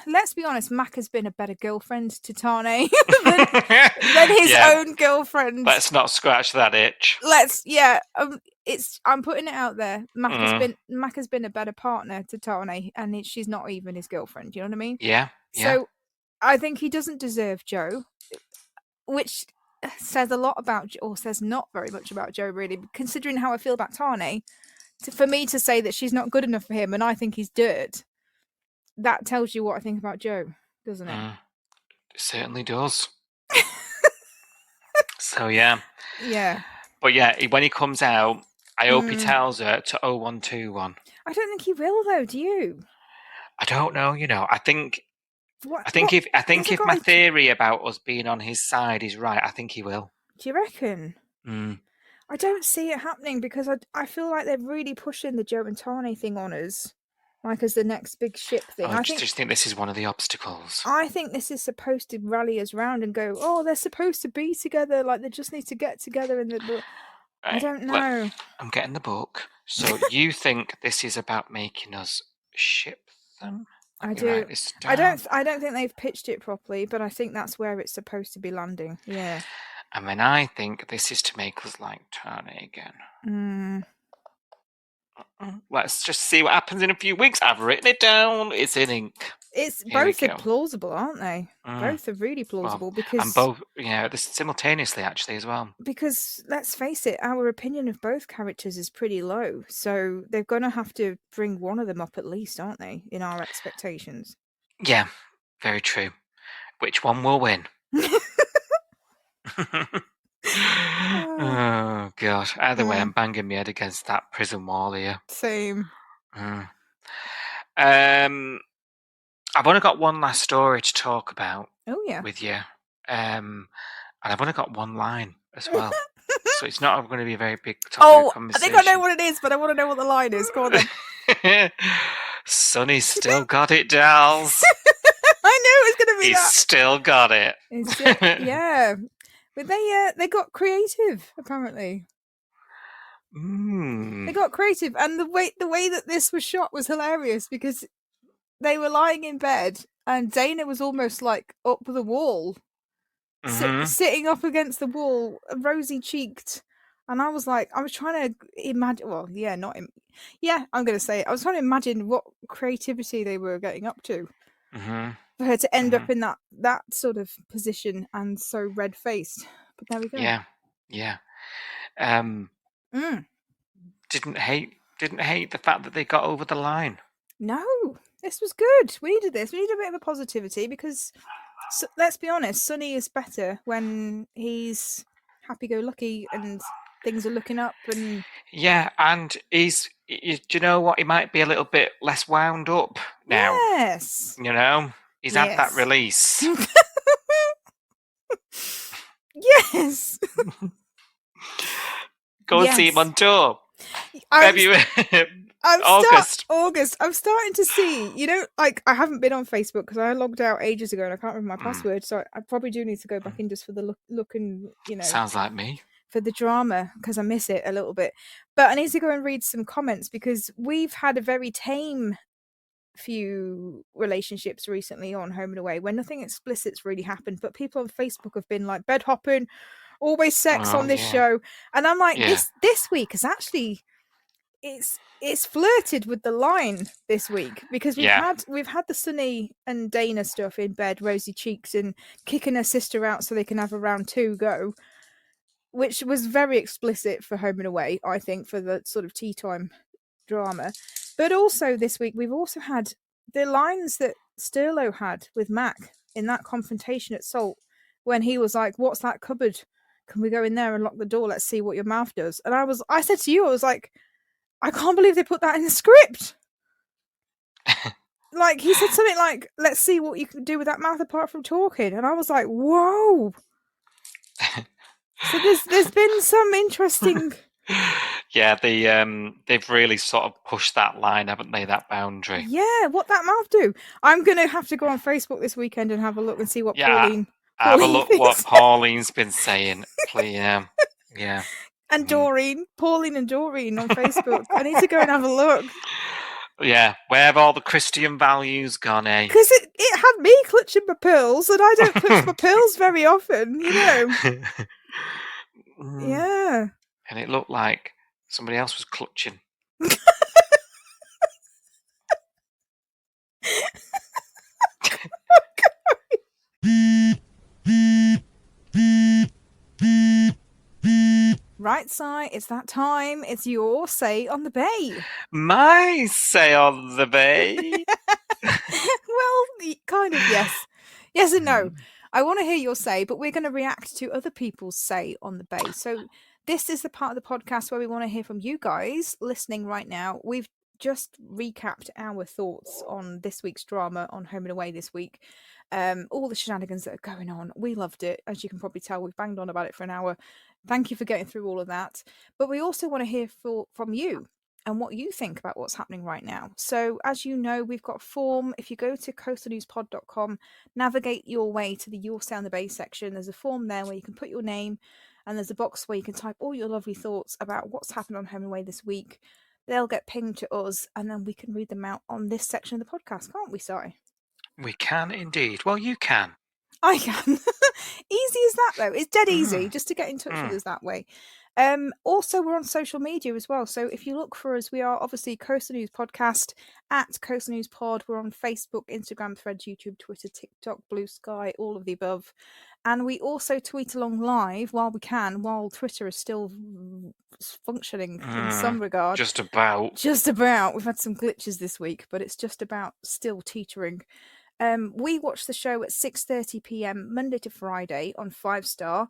Let's be honest, Mac has been a better girlfriend to Tane than his own girlfriend. Let's not scratch that itch. I'm putting it out there. Mac has been a better partner to Tane, and she's not even his girlfriend. You know what I mean? Yeah. So I think he doesn't deserve Jo, which says a lot about, or says not very much about Jo, really, considering how I feel about Tane. For me to say that she's not good enough for him and I think he's dirt, that tells you what I think about Jo, doesn't it? It certainly does. So, yeah. Yeah. But yeah, when he comes out, I hope he tells her to 0121. I don't think he will, though, do you? I don't know, I think... if my theory about us being on his side is right, I think he will. Do you reckon? I don't see it happening because I feel like they're really pushing the Jo and Tane thing on us, like as the next big ship thing. I just think this is one of the obstacles. I think this is supposed to rally us round and go, oh, they're supposed to be together, like they just need to get together. I don't know. I'm getting the book. So you think this is about making us ship them? I do. I don't think they've pitched it properly, but I think that's where it's supposed to be landing. Yeah. I mean, I think this is to make us like Tane again. Let's just see what happens in a few weeks. I've written it down. It's in ink. Both are plausible, aren't they? Both are really plausible because... And both, this simultaneously actually as well. Because, let's face it, our opinion of both characters is pretty low. So they're going to have to bring one of them up at least, aren't they? In our expectations. Yeah, very true. Which one will win? Oh, God. Either way, I'm banging my head against that prison wall here. Same. I've only got one last story to talk about with you. And I've only got one line as well. So it's not going to be a very big topic of conversation. I think I know what it is, but I want to know what the line is. Go on then. Sonny's still got it, Dals. I knew it was going to be He's that. Still got it. Yeah. But they got creative, apparently. They got creative, and the way that this was shot was hilarious because they were lying in bed and Dana was almost like up the wall, sitting up against the wall, rosy cheeked, and I was trying to imagine. Well, I'm going to say it. I was trying to imagine what creativity they were getting up to for her to end up in that sort of position and so red faced. But there we go. Yeah. Yeah. Mm. Didn't hate the fact that they got over the line. No, this was good. We needed this. We needed a bit of a positivity because, let's be honest, Sonny is better when he's happy-go-lucky and things are looking up. And Yeah, and do you know what? He might be a little bit less wound up now. yes, You know, he's had that yes, release. yes. Go and see him Yes. on tour. I'm February, August. August. I'm starting to see, like I haven't been on Facebook because I logged out ages ago and I can't remember my password. So I probably do need to go back in just for the look and, Sounds like me. for the drama because I miss it a little bit. But I need to go and read some comments because we've had a very tame few relationships recently on Home and Away where nothing explicit's really happened. But people on Facebook have been like bed hopping, always sex on this show. And I'm like, this week is actually it's flirted with the line this week because we've had the Sunny and Dana stuff in bed, rosy cheeks and kicking her sister out so they can have a round 2 go, which was very explicit for Home and Away, I think, for the sort of tea time drama. But also this week we've also had the lines that Sterlo had with Mac in that confrontation at Salt when he was like, "What's that cupboard? Can we go in there and lock the door? Let's see what your mouth does." And I said to you, I was like, I can't believe they put that in the script. Like, he said something like, "Let's see what you can do with that mouth apart from talking." And I was like, whoa. So there's been some interesting... Yeah, they've really sort of pushed that line, haven't they, that boundary? Yeah, what that mouth do? I'm going to have to go on Facebook this weekend and have a look and see what Pauline have a look thinks. what Pauline's been saying. Please, yeah. And Doreen. Pauline and Doreen on Facebook. I need to go and have a look. Yeah, where have all the Christian values gone, eh? Because it had me clutching my pearls, and I don't clutch my pearls very often, Yeah. And it looked like somebody else was clutching. Right, Si, it's that time. It's your say on the bay. My say on the bay? Well, kind of, yes. Yes and no. I want to hear your say, but we're going to react to other people's say on the bay. So this is the part of the podcast where we want to hear from you guys listening right now. We've just recapped our thoughts on this week's drama on Home and Away this week. All the shenanigans that are going on. We loved it. As you can probably tell, we've banged on about it for an hour. Thank you for getting through all of that. But we also want to hear from you and what you think about what's happening right now. So as you know, we've got a form. If you go to coastalnewspod.com, navigate your way to the Your Say on the Bay section. There's a form there where you can put your name, and there's a box where you can type all your lovely thoughts about what's happened on Home and Away this week. They'll get pinged to us, and then we can read them out on this section of the podcast, can't we, Si? We can indeed. Well, you can. I can. Easy as that, though. It's dead easy just to get in touch with us that way. Also, we're on social media as well. So if you look for us, we are obviously Coastal News Podcast at Coastal News Pod. We're on Facebook, Instagram, Threads, YouTube, Twitter, TikTok, Blue Sky, all of the above. And we also tweet along live while we can, while Twitter is still functioning in some regard. Just about. Just about. We've had some glitches this week, but it's just about still teetering. We watch the show at 6:30 p.m. Monday to Friday on 5-Star,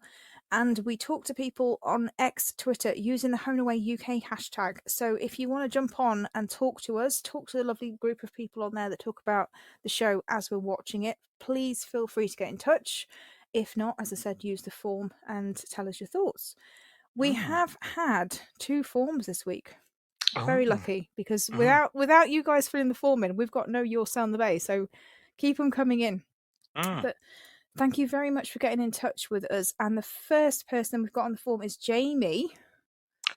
and we talk to people on X Twitter using the Home and Away UK hashtag. So if you want to jump on and talk to us, talk to the lovely group of people on there that talk about the show as we're watching it, please feel free to get in touch. If not, as I said, use the form and tell us your thoughts. We have had 2 forms this week. Very lucky, because without you guys filling the form in, we've got no Your Say on the Bay. So keep them coming in. But thank you very much for getting in touch with us. And the first person we've got on the form is Jamie.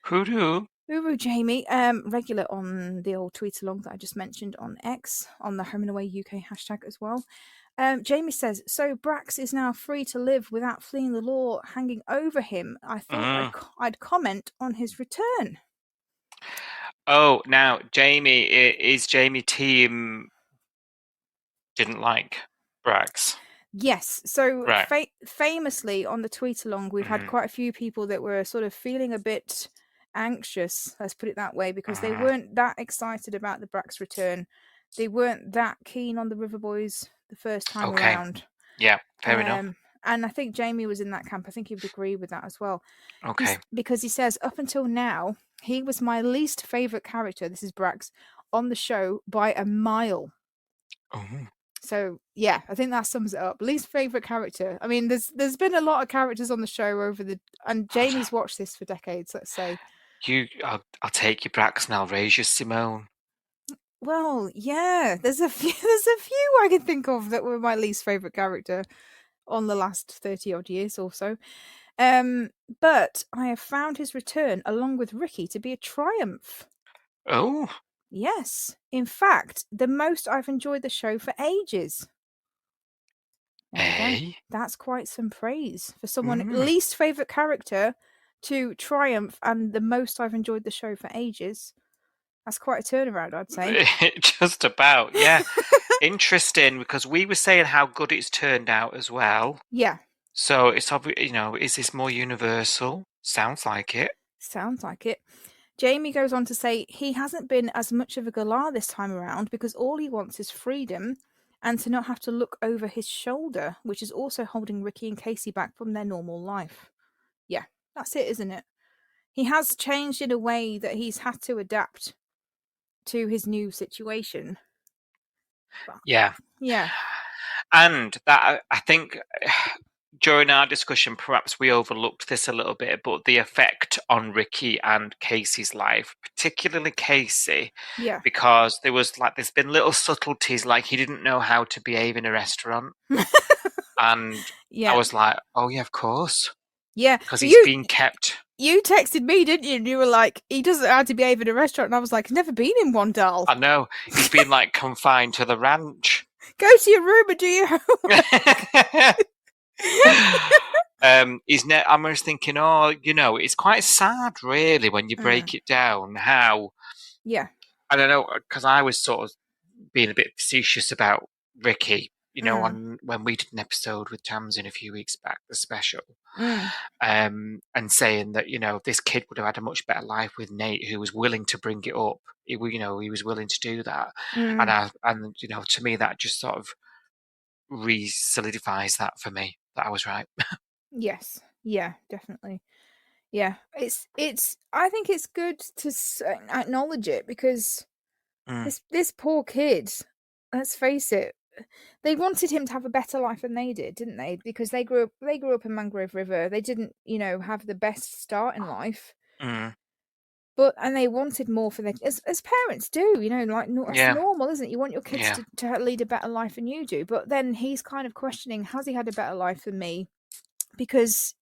Hooroo. Hooroo, Jamie. Regular on the old tweet along that I just mentioned on X, on the Home and Away UK hashtag as well. Jamie says, so Brax is now free to live without fleeing the law hanging over him. I thought I'd comment on his return. Oh, now, Jamie, is Jamie team didn't like Brax? Yes. So Right. famously on the tweet along, we've had quite a few people that were sort of feeling a bit anxious, let's put it that way, because they weren't that excited about the Brax return. They weren't that keen on the Riverboys the first time Okay. around. Yeah, fair enough. And I think Jamie was in that camp. I think he would agree with that as well. Okay. Because he says, up until now, he was my least favourite character, this is Brax, on the show by a mile. Oh. So yeah, I think that sums it up. Least favorite character. I mean, there's been a lot of characters on the show and Jamie's watched this for decades. Let's say. I'll take your Brax and I'll raise your Simone. Well, yeah, there's a few I can think of that were my least favorite character on the last 30 odd years or so. But I have found his return along with Ricky to be a triumph. Oh. Yes, in fact, the most I've enjoyed the show for ages. There you go. That's quite some praise for someone least favorite character to triumph and the most I've enjoyed the show for ages. That's quite a turnaround, I'd say. Just about, yeah. Interesting, because we were saying how good it's turned out as well. Yeah. So it's obvious, is this more universal? Sounds like it. Sounds like it. Jamie goes on to say he hasn't been as much of a galah this time around because all he wants is freedom and to not have to look over his shoulder, which is also holding Ricky and Casey back from their normal life. Yeah, that's it, isn't it? He has changed in a way that he's had to adapt to his new situation. Yeah. Yeah. And that, I think during our discussion, perhaps we overlooked this a little bit, but the effect on Ricky and Casey's life, particularly Casey, yeah, because there's been little subtleties, like he didn't know how to behave in a restaurant. And yeah. I was like, oh yeah, of course. Yeah. Because he's been kept. You texted me, didn't you? And you were like, he doesn't know how to behave in a restaurant. And I was like, never been in one, doll. I know. He's been like confined to the ranch. Go to your room and do your homework. I was thinking, it's quite sad, really, when you break it down. How, yeah, I don't know, because I was sort of being a bit facetious about Ricky, when we did an episode with Tamsin a few weeks back, the special, and saying that this kid would have had a much better life with Nate, who was willing to bring it up. He was willing to do that, and to me that just sort of re-solidifies that for me that I was right. Yes. Yeah, definitely. Yeah. I think it's good to acknowledge it because this poor kid, let's face it, they wanted him to have a better life than they did, didn't they? Because they grew up in Mangrove River. They didn't, have the best start in life. And they wanted more for their as parents do, it's normal, isn't it? You want your kids to lead a better life than you do. But then he's kind of questioning, has he had a better life than me? Because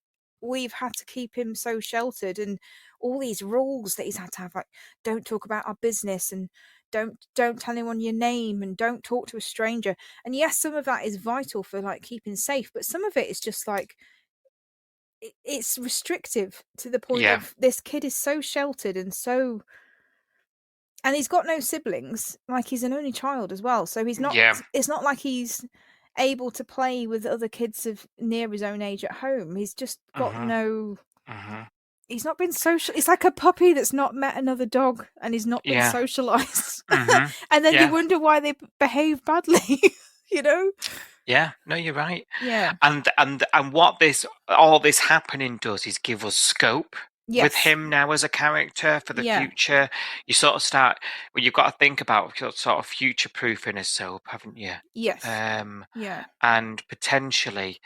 we've had to keep him so sheltered and all these rules that he's had to have, like don't talk about our business and don't tell anyone your name and don't talk to a stranger. And yes, some of that is vital for like keeping safe, but some of it is just like it's restrictive to the point of this kid is so sheltered and he's got no siblings, like he's an only child as well, so he's not it's not like he's able to play with other kids of near his own age at home. He's just got no he's not been social. It's like a puppy that's not met another dog and he's not been socialized. And then you wonder why they behave badly. Yeah, no, you're right. Yeah. And what all this happening does is give us scope with him now as a character for the future. You sort of start, you've got to think about sort of future proofing a soap, haven't you? Yes. And potentially,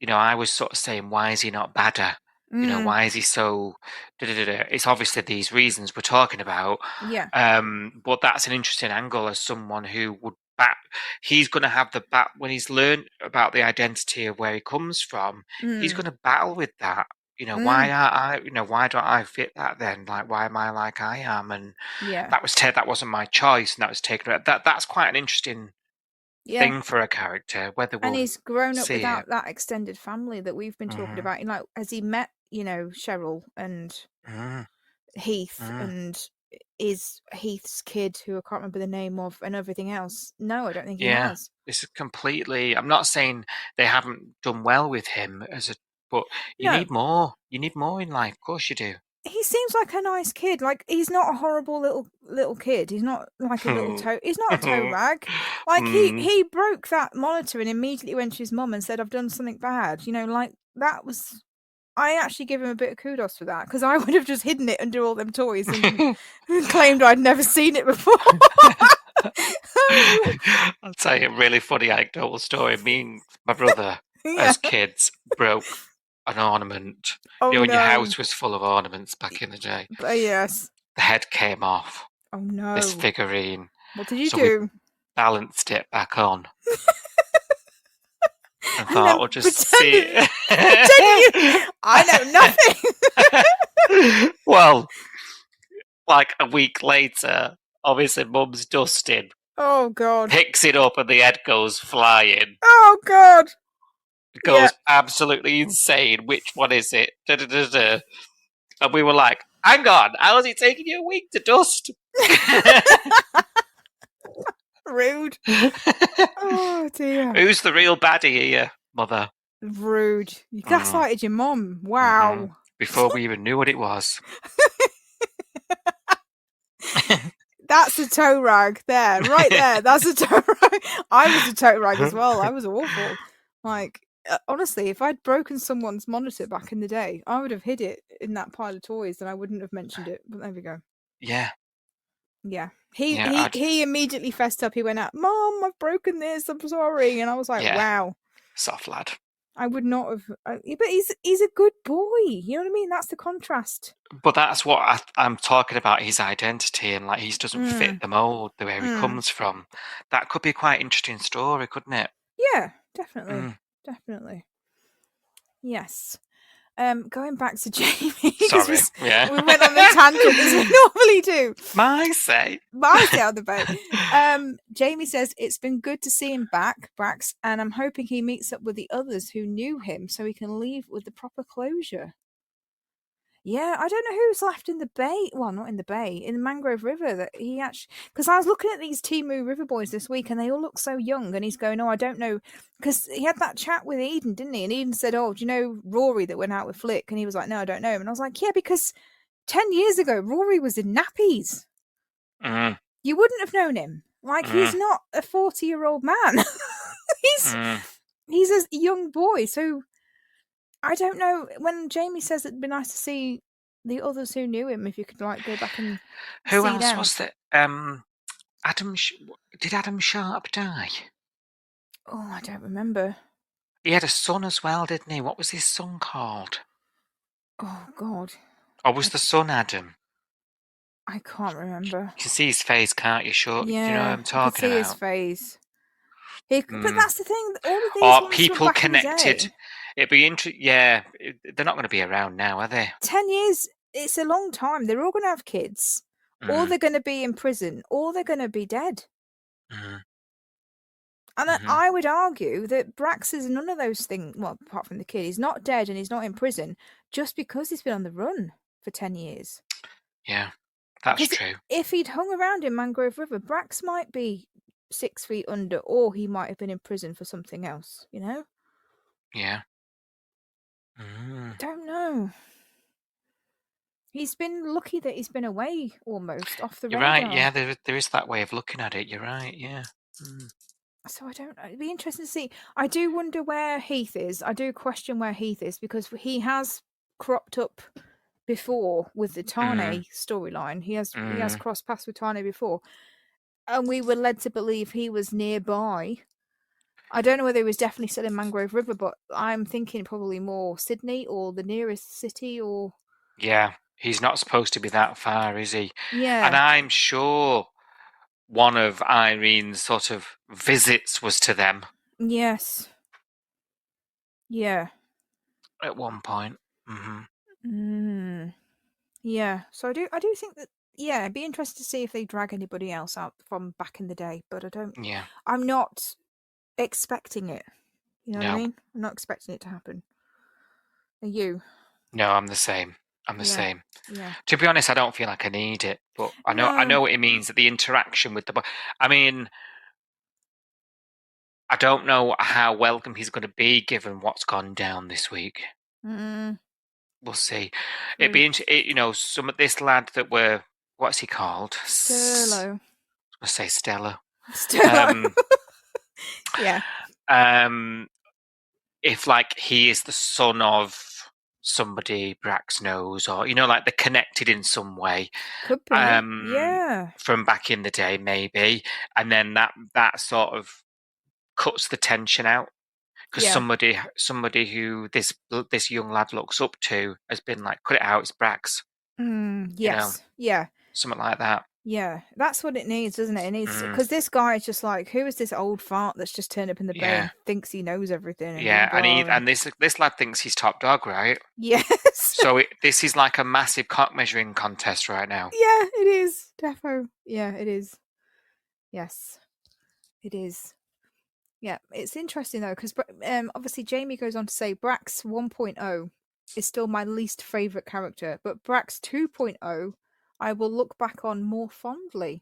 I was sort of saying, why is he not badder? Why is he so? It's obviously these reasons we're talking about. Yeah. But that's an interesting angle as someone who would he's going to have when he's learned about the identity of where he comes from. He's going to battle with that. Why don't I fit that then? Like, why am I like I am? And that wasn't my choice, and that was taken. That's quite an interesting thing for a character. And he's grown up without that extended family that we've been talking about. Has he met Cheryl and Heath and is Heath's kid, who I can't remember the name of, and everything else. No, I don't think he Yeah, has. this is completely. I'm not saying they haven't done well with him but you No. need more. You need more in life. Of course you do. He seems like a nice kid. Like, he's not a horrible little kid. He's not like a little toe. He's not a toe rag. Like, he broke that monitor and immediately went to his mum and said, "I've done something bad." You know, like, that was. I actually give him a bit of kudos for that, because I would have just hidden it under all them toys and claimed I'd never seen it before. I'll tell you a really funny anecdotal story. Me and my brother, as kids, broke an ornament. Oh, you know, when your no. house was full of ornaments back in the day. Yes. The head came off. Oh, no. This figurine. What did you So do? we balanced it back on. And And thought then we'll just see. I know nothing. Well, like a week later, obviously Mum's dusting. Oh, God. Picks it up and the head goes flying. Oh, God. Goes absolutely insane. Which one is it? Da, da, da, da. And we were like, hang on, how is it taking you a week to dust? Rude. Oh, dear. Who's the real baddie here, Mother? Rude. You gaslighted your mum. Wow. Before we even knew what it was. That's a toe rag there. Right there. That's a toe rag. I was a toe rag as well. I was awful. Like, honestly, if I'd broken someone's monitor back in the day, I would have hid it in that pile of toys and I wouldn't have mentioned it. But there we go. Yeah. Yeah. He immediately fessed up. He went out, "Mom, I've broken this. I'm sorry." And I was like, wow. Soft lad. I would not have. But he's a good boy. You know what I mean? That's the contrast. But that's what I'm talking about, his identity, and like he doesn't fit the mold, the way he comes from. That could be quite an interesting story, couldn't it? Yeah, definitely. Definitely. Yes. Going back to Jamie. Sorry. We went on the tangent as we normally do. My say on the boat. Jamie says it's been good to see him back, Brax, and I'm hoping he meets up with the others who knew him so he can leave with the proper closure. Yeah, I don't know who's left in the bay. Well, not in the bay, in the Mangrove River. That he actually, because I was looking at these Timu Riverboys this week, and they all look so young. And he's going, "Oh, I don't know," because he had that chat with Eden, didn't he? And Eden said, "Oh, do you know Rory that went out with Flick?" And he was like, "No, I don't know him." And I was like, "Yeah, because 10 years ago, Rory was in nappies. You wouldn't have known him. Like, he's not a 40-year-old man. he's a young boy, so." I don't know. When Jamie says it'd be nice to see the others who knew him, if you could like go back and who see else them. was there? Did Adam Sharp die? Oh, I don't remember. He had a son as well, didn't he? What was his son called? Oh, God. Or was the son Adam? I can't remember. You can see his face, can't you? Sure. Yeah, Do you know what I'm talking I could see about? his face. But that's the thing. All of these or ones people from back connected. In the day, It'd be interesting. Yeah, they're not going to be around now, are they? 10 years. It's a long time. They're all going to have kids, or they're going to be in prison, or they're going to be dead. And I would argue that Brax is none of those things. Well, apart from the kid, he's not dead and he's not in prison just because he's been on the run for 10 years. Yeah, that's true. If he'd hung around in Mangrove River, Brax might be 6 feet under, or he might have been in prison for something else, you know? Yeah. Don't know. He's been lucky that he's been away almost off the radar. You're right, yeah, there is that way of looking at it. You're right, yeah. So I don't know. It'd be interesting to see. I do wonder where Heath is. I do question where Heath is, because he has cropped up before with the Tane storyline. He has crossed paths with Tane before. And we were led to believe he was nearby. I don't know whether he was definitely still in Mangrove River, but I'm thinking probably more Sydney or the nearest city, or... Yeah, he's not supposed to be that far, is he? Yeah. And I'm sure one of Irene's sort of visits was to them. Yes. Yeah. At one point. Yeah. So I do think that, yeah, it'd be interesting to see if they drag anybody else out from back in the day, but I don't... Yeah. I'm not expecting it. You know what I No. mean? I'm not expecting it to happen. Are you? No, I'm the same. I'm the same. Yeah. To be honest, I don't feel like I need it, but I know what it means, that the interaction with the. I mean, I don't know how welcome he's going to be given what's gone down this week. Mm. We'll see. It'd True. be some of this lad that what's he called? Sterlo. I say Stella. Sterlo. Yeah. If like he is the son of somebody Brax knows, or like they're connected in some way. Could be. Yeah. From back in the day, maybe, and then that sort of cuts the tension out. Because somebody who this young lad looks up to has been like, cut it out, it's Brax. Yes. Yeah. Something like that. Yeah, that's what it needs, doesn't it? It needs, because this guy is just like, who is this old fart that's just turned up in the bay and thinks he knows everything? And Yeah, blah, blah, blah, and this lad thinks he's top dog, right? Yes. So this is like a massive cock measuring contest right now. Yeah, it is. Defo. Yeah, it is. Yes, it is. Yeah, it's interesting though, because obviously Jamie goes on to say Brax 1.0 is still my least favourite character, but Brax 2.0 I will look back on more fondly.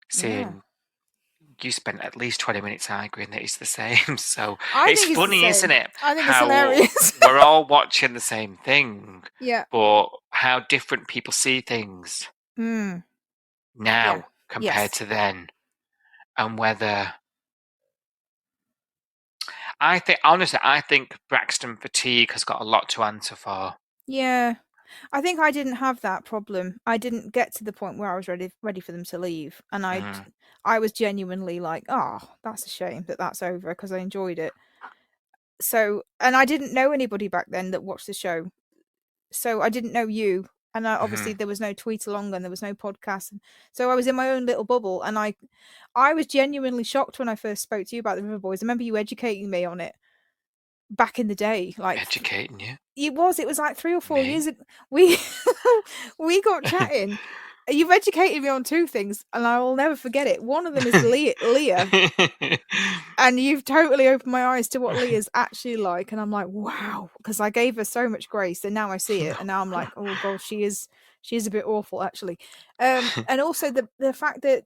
Seeing you spent at least 20 minutes arguing that it's the same, so it's funny, isn't it? I think it's hilarious. We're all watching the same thing, yeah, but how different people see things now compared to then, and whether I think Braxton fatigue has got a lot to answer for. Yeah. I think I didn't have that problem. I didn't get to the point where I was ready for them to leave, and I was genuinely like, "Oh, that's a shame that that's over," because I enjoyed it. So, and I didn't know anybody back then that watched the show, so I didn't know you, and obviously there was no tweet along and there was no podcast, so I was in my own little bubble, and I was genuinely shocked when I first spoke to you about the Riverboys. I remember you educating me on it back in the day, like educating you. It was like 3 or 4 years ago. We got chatting. You've educated me on 2 things, and I will never forget it. One of them is Leah, and you've totally opened my eyes to what Leah's actually like. And I'm like, wow, because I gave her so much grace, and now I see it, and now I'm like, oh god, she is a bit awful actually. And also the fact that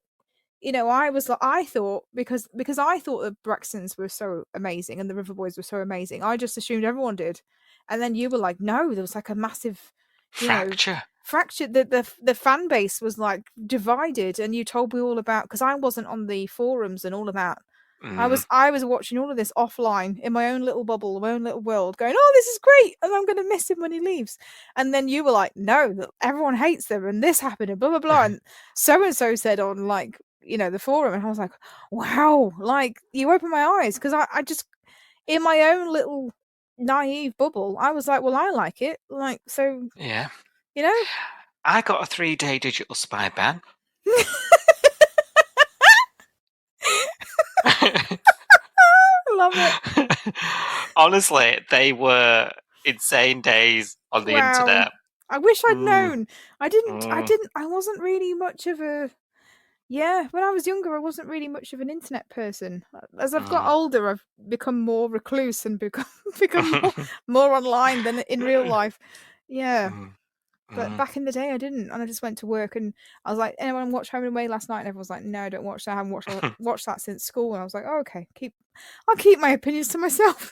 I thought because I thought the Braxtons were so amazing and the Riverboys were so amazing, I just assumed everyone did. And then you were like, no, there was like a massive fracture. The fan base was like divided, and you told me all about, because I wasn't on the forums and all of that. I was watching all of this offline in my own little bubble, my own little world, going, oh, this is great, and I'm going to miss him when he leaves. And then you were like, no, everyone hates them, and this happened, and blah blah blah, and so said on like the forum, and I was like, wow, like you opened my eyes, because I just, in my own little naive bubble, I was like, well, I like it, like, so yeah, I got a 3-day digital spy ban. Love it. Honestly, they were insane days on the internet. I wish I'd known. I wasn't really much of a when I was younger, I wasn't really much of an internet person. As I've got older, I've become more recluse and become more online than in real life. Yeah. But back in the day, I didn't, and I just went to work, and I was like, "Anyone watch Home and Away last night?" And everyone was like, "No, don't watch that. I haven't watched that since school." And I was like, oh, "Okay, I'll keep my opinions to myself."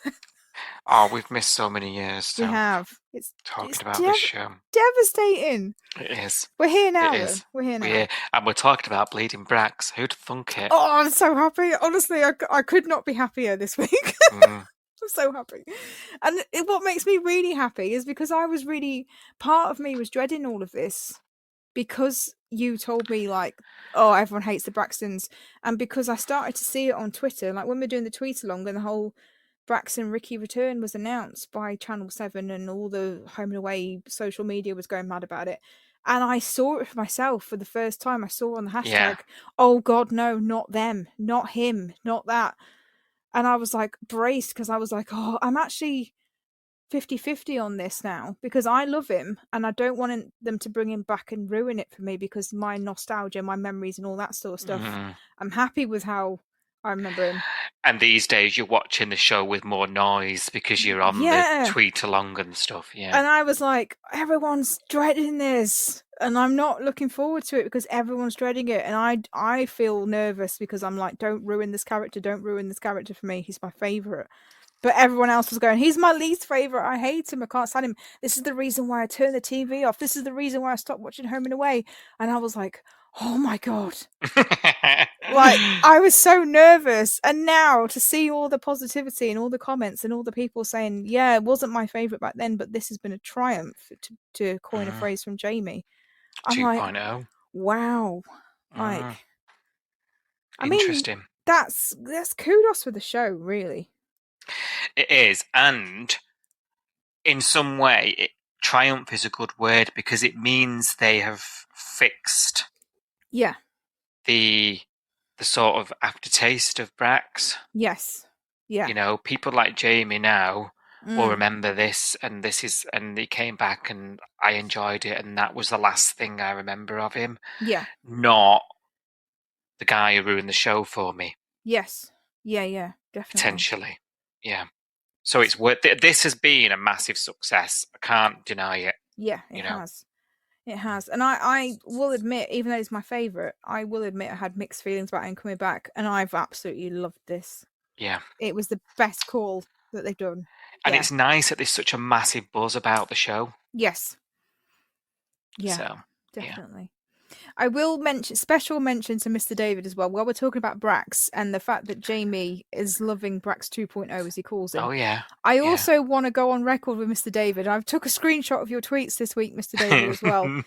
Oh, we've missed so many years. We have. It's about this show. Devastating. It is. We're here now. It is. We're here now. And we're talking about Bleeding Brax. Who'd thunk it? Oh, I'm so happy. Honestly, I could not be happier this week. I'm so happy. And what makes me really happy is because part of me was dreading all of this, because you told me like, oh, everyone hates the Braxtons, and because I started to see it on Twitter, like when we were doing the tweet along and the whole Braxton Ricky return was announced by Channel 7 and all the Home and Away social media was going mad about it. And I saw it for myself for the first time. I saw on the hashtag, oh God, no, not them, not him, not that. And I was like braced, because I was like, oh, I'm actually 50-50 on this now, because I love him and I don't want them to bring him back and ruin it for me, because my nostalgia, my memories and all that sort of stuff. I'm happy with how I remember him. And these days you're watching the show with more noise because you're on the tweet along and stuff. Yeah. And I was like, everyone's dreading this. And I'm not looking forward to it because everyone's dreading it. And I feel nervous because I'm like, don't ruin this character. Don't ruin this character for me. He's my favourite. But everyone else was going, he's my least favourite. I hate him. I can't stand him. This is the reason why I turned the TV off. This is the reason why I stopped watching Home and Away. And I was like, oh my God. Like, I was so nervous. And now to see all the positivity and all the comments and all the people saying, yeah, it wasn't my favourite back then, but this has been a triumph, to coin a phrase from Jamie. I'm 2.0. like, wow. Like, I mean, interesting. That's kudos for the show, really. It is. And in some way, triumph is a good word because it means they have fixed the sort of aftertaste of Brax. Yes. Yeah. You know, people like Jamie now will remember this, and he came back and I enjoyed it, and that was the last thing I remember of him. Yeah. Not the guy who ruined the show for me. Yes. Yeah, definitely. Potentially. Yeah. So it's worth it. This has been a massive success. I can't deny it. Yeah, it has. It has. And I will admit, even though it's my favourite, I will admit I had mixed feelings about him coming back, and I've absolutely loved this. Yeah. It was the best call that they've done. And it's nice that there's such a massive buzz about the show. Yes. Yeah, so, definitely. Yeah. I will special mention to Mr. David as well. While we're talking about Brax and the fact that Jamie is loving Brax 2.0, as he calls him. Oh, yeah. I also want to go on record with Mr. David. I've took a screenshot of your tweets this week, Mr. David, as well.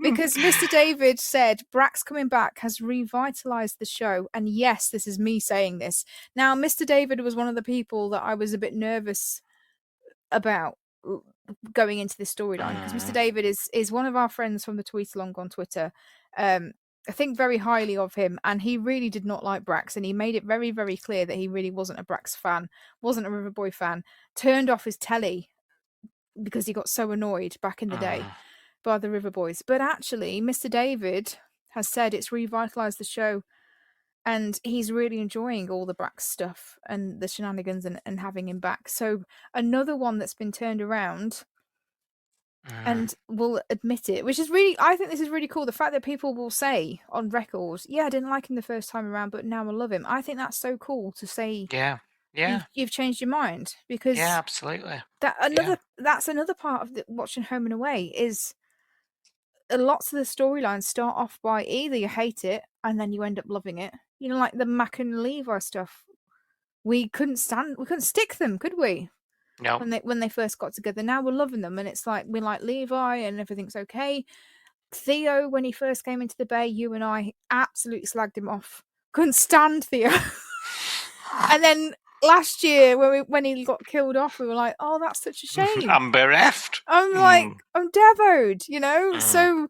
Because Mr. David said Brax coming back has revitalized the show. And yes, this is me saying this. Now, Mr. David was one of the people that I was a bit nervous about going into this storyline, because Mr. David is one of our friends from the tweet along on Twitter. I think very highly of him, and he really did not like Brax, and he made it very, very clear that he really wasn't a Brax fan, wasn't a Riverboy fan, turned off his telly because he got so annoyed back in the day by the Riverboys. But actually, Mr. David has said it's revitalized the show, and he's really enjoying all the Brax stuff and the shenanigans and having him back. So another one that's been turned around and will admit it, which is really, I think this is really cool. The fact that people will say on record, yeah, I didn't like him the first time around, but now I love him. I think that's so cool to say. Yeah. You've changed your mind, because absolutely. That's another part of watching Home and Away is lots of the storylines start off by either you hate it and then you end up loving it. You know, like the Mac and Levi stuff. We couldn't stick them, could we? No. When they first got together. Now we're loving them, and it's like we like Levi and everything's okay. Theo, when he first came into the Bay, you and I absolutely slagged him off. Couldn't stand Theo. And then last year, when he got killed off, we were like, oh, that's such a shame. I'm bereft. I'm like, I'm devoed, you know? So,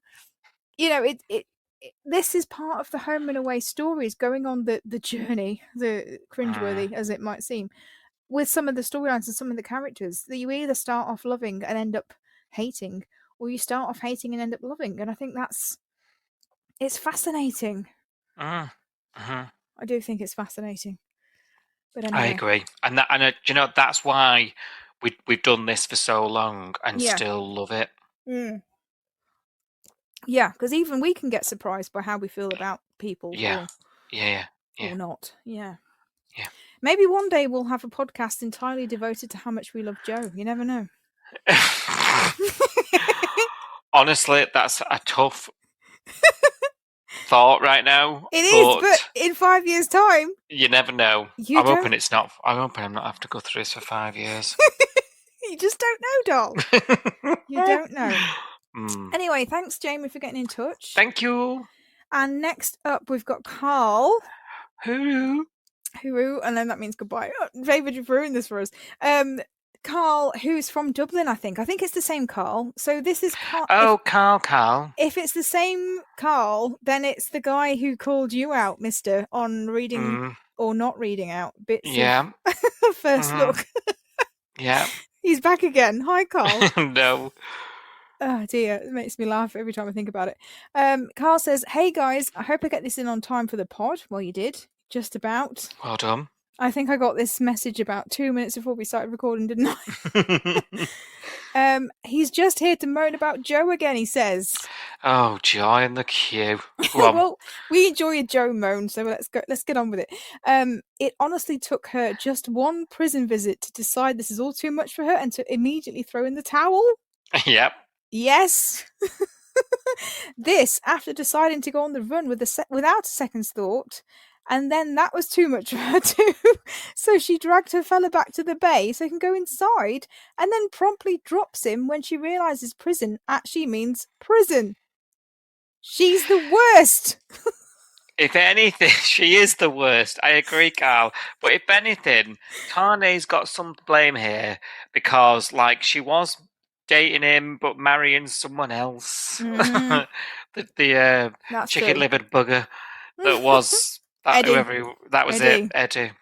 you know, this is part of the Home and Away stories, going on the journey, the cringeworthy as it might seem, with some of the storylines and some of the characters that you either start off loving and end up hating, or you start off hating and end up loving. And I think it's fascinating. I do think it's fascinating. But anyway. I agree, and you know, that's why we've done this for so long and still love it. Yeah, because even we can get surprised by how we feel about people. Yeah. Or not. Yeah. Maybe one day we'll have a podcast entirely devoted to how much we love Joe. You never know. Honestly, that's a tough thought right now. It is, but in 5 years' time, you never know. I'm hoping it's not. I'm hoping I'm not have to go through this for 5 years. You just don't know, doll. You don't know. Anyway, thanks, Jamie, for getting in touch. Thank you. And next up, we've got Carl. Hooroo, and then that means goodbye. Oh, David, you've ruined this for us. Carl, who's from Dublin, I think. I think it's the same Carl. So this is Carl. Oh, Carl. If it's the same Carl, then it's the guy who called you out, mister, on reading or not reading out bits of First Look. Yeah. He's back again. Hi, Carl. No. Oh, dear. It makes me laugh every time I think about it. Carl says, hey, guys, I hope I get this in on time for the pod. Well, you did. Just about. Well done. I think I got this message about 2 minutes before we started recording, didn't I? He's just here to moan about Joe again, he says. Oh, joy in the queue. Go on. Well, we enjoy a Joe moan, so let's get on with it. It honestly took her just one prison visit to decide this is all too much for her and to immediately throw in the towel. Yep. Yes. This after deciding to go on the run without a second's thought. And then that was too much for her too. So she dragged her fella back to the bay so he can go inside and then promptly drops him when she realises prison actually means prison. She's the worst. If anything, she is the worst. I agree, Carl. But if anything, Tane's got some blame here because, like, she was dating him but marrying someone else. Mhm. the That's chicken-livered bugger that was that Eddie. that was Eddie. it, Eddie.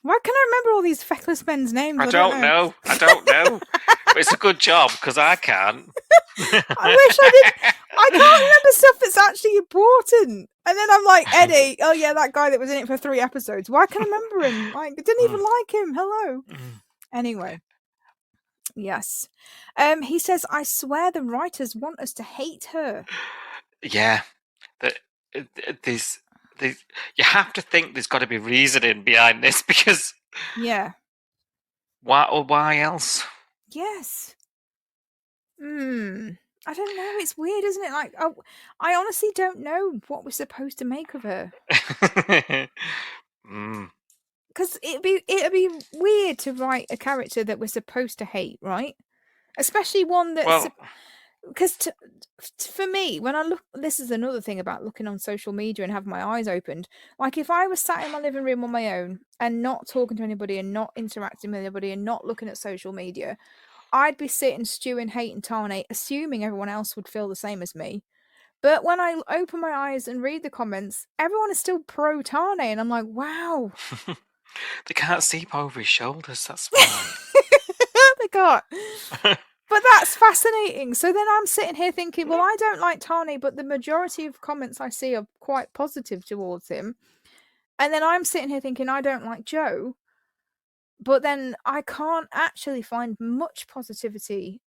Why can I remember all these feckless men's names? I don't know. But it's a good job because I can't. I wish I did. I can't remember stuff that's actually important. And then I'm like, Eddie, oh yeah, that guy that was in it for 3 episodes. Why can I remember him? Like, I didn't even like him. Hello. Anyway. Yes. He says, I swear the writers want us to hate her. Yeah. There's you have to think there's got to be reasoning behind this because Yeah. why else? Yes. I don't know. It's weird, isn't it? Like, I honestly don't know what we're supposed to make of her. Because it'd be weird to write a character that we're supposed to hate, right? Especially one that's because for me, when I look, this is another thing about looking on social media and having my eyes opened. Like, if I was sat in my living room on my own and not talking to anybody and not interacting with anybody and not looking at social media, I'd be sitting stewing, hating Tane, assuming everyone else would feel the same as me. But when I open my eyes and read the comments, everyone is still pro Tane, and I'm like, wow. They can't see over his shoulders, that's why. They can't. But that's fascinating. So then I'm sitting here thinking, well, I don't like Tane, but the majority of comments I see are quite positive towards him. And then I'm sitting here thinking, I don't like Joe. But then I can't actually find much positivity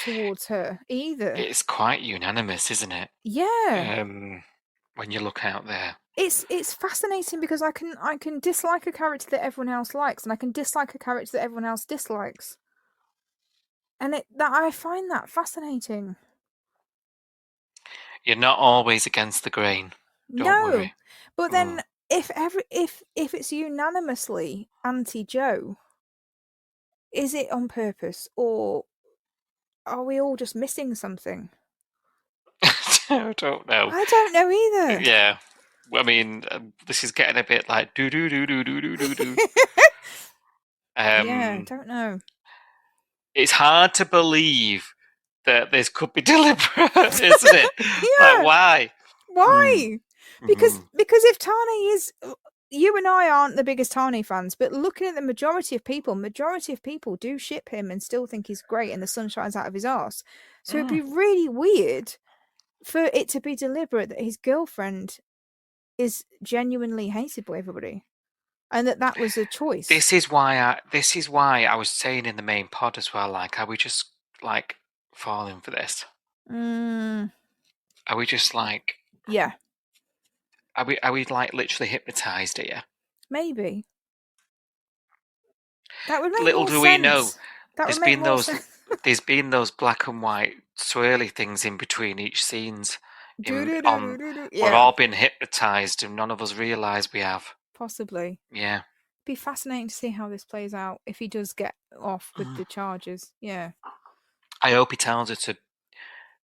towards her either. It's quite unanimous, isn't it? Yeah. When you look out there. It's fascinating because I can dislike a character that everyone else likes, and I can dislike a character that everyone else dislikes. And I find that fascinating. You're not always against the grain. Don't worry. But then if it's unanimously anti-Joe, is it on purpose or are we all just missing something? I don't know. I don't know either. Yeah. I mean, this is getting a bit like do. Yeah, I don't know. It's hard to believe that this could be deliberate, isn't it? Yeah. Like, why? Why? Because if Tane is, you and I aren't the biggest Tane fans, but looking at the majority of people do ship him and still think he's great and the sun shines out of his arse. So it'd be really weird for it to be deliberate that his girlfriend is genuinely hated by everybody, and that was a choice. This is why I was saying in the main pod as well. Like, are we just like falling for this? Are we just like? Yeah. Are we like literally hypnotized here? Maybe. That would make Little more do sense. we know. There's been those black and white swirly things in between each scenes. We've all been hypnotized and none of us realise we have. Possibly. Yeah. It'd be fascinating to see how this plays out if he does get off with the charges. Yeah. I hope he tells her to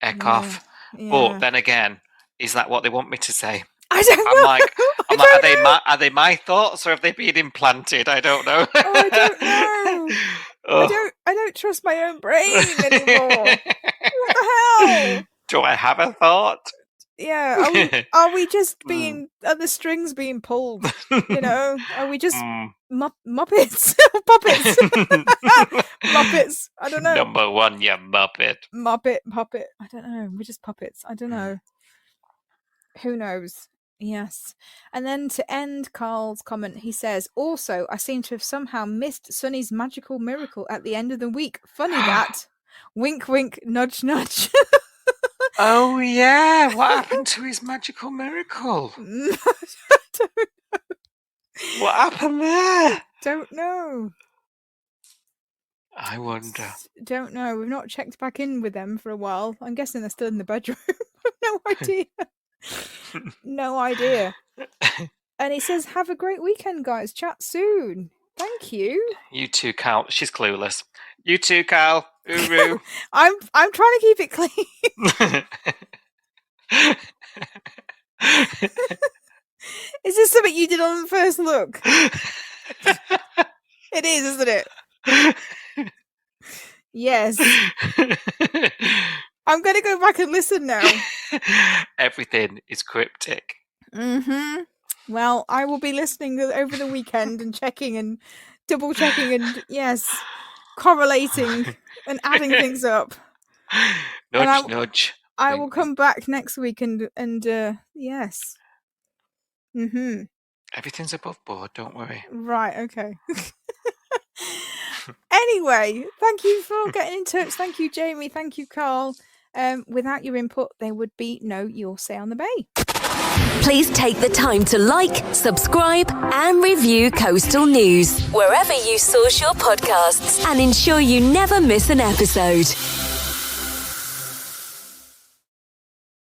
heck off. Yeah. But then again, is that what they want me to say? I don't know. I'm like, are they my thoughts or have they been implanted? I don't know. I don't know. I don't trust my own brain anymore. What the hell? Do I have a thought? Yeah. Are we just being? Are the strings being pulled? You know? Are we just Muppets? Puppets? Muppets? I don't know. Number one, you Muppet. Muppet. I don't know. We're just puppets. I don't know. Who knows? Yes. And then to end Carl's comment, he says, also, I seem to have somehow missed Sonny's magical miracle at the end of the week. Funny that. Wink, wink, nudge, nudge. Oh, yeah. What happened to his magical miracle? What happened there? Don't know. I wonder. Don't know. We've not checked back in with them for a while. I'm guessing they're still in the bedroom. No idea. No idea. And he says, have a great weekend, guys. Chat soon. Thank you. You too, Cal. She's clueless. You too, Cal. Uru. I'm trying to keep it clean. Is this something you did on the first look? It is, isn't it? Yes. I'm going to go back and listen now. Everything is cryptic. Mm-hmm. Well, I will be listening over the weekend and checking and double checking and, yes, correlating and adding things up. Nudge, nudge. I will come back next week and yes. Mm-hmm. Everything's above board, don't worry. Right, okay. Anyway, thank you for getting in touch. Thank you, Jamie. Thank you, Carl. Without your input, there would be no Your Say on the Bay. Please take the time to like, subscribe, and review Coastal News wherever you source your podcasts and ensure you never miss an episode.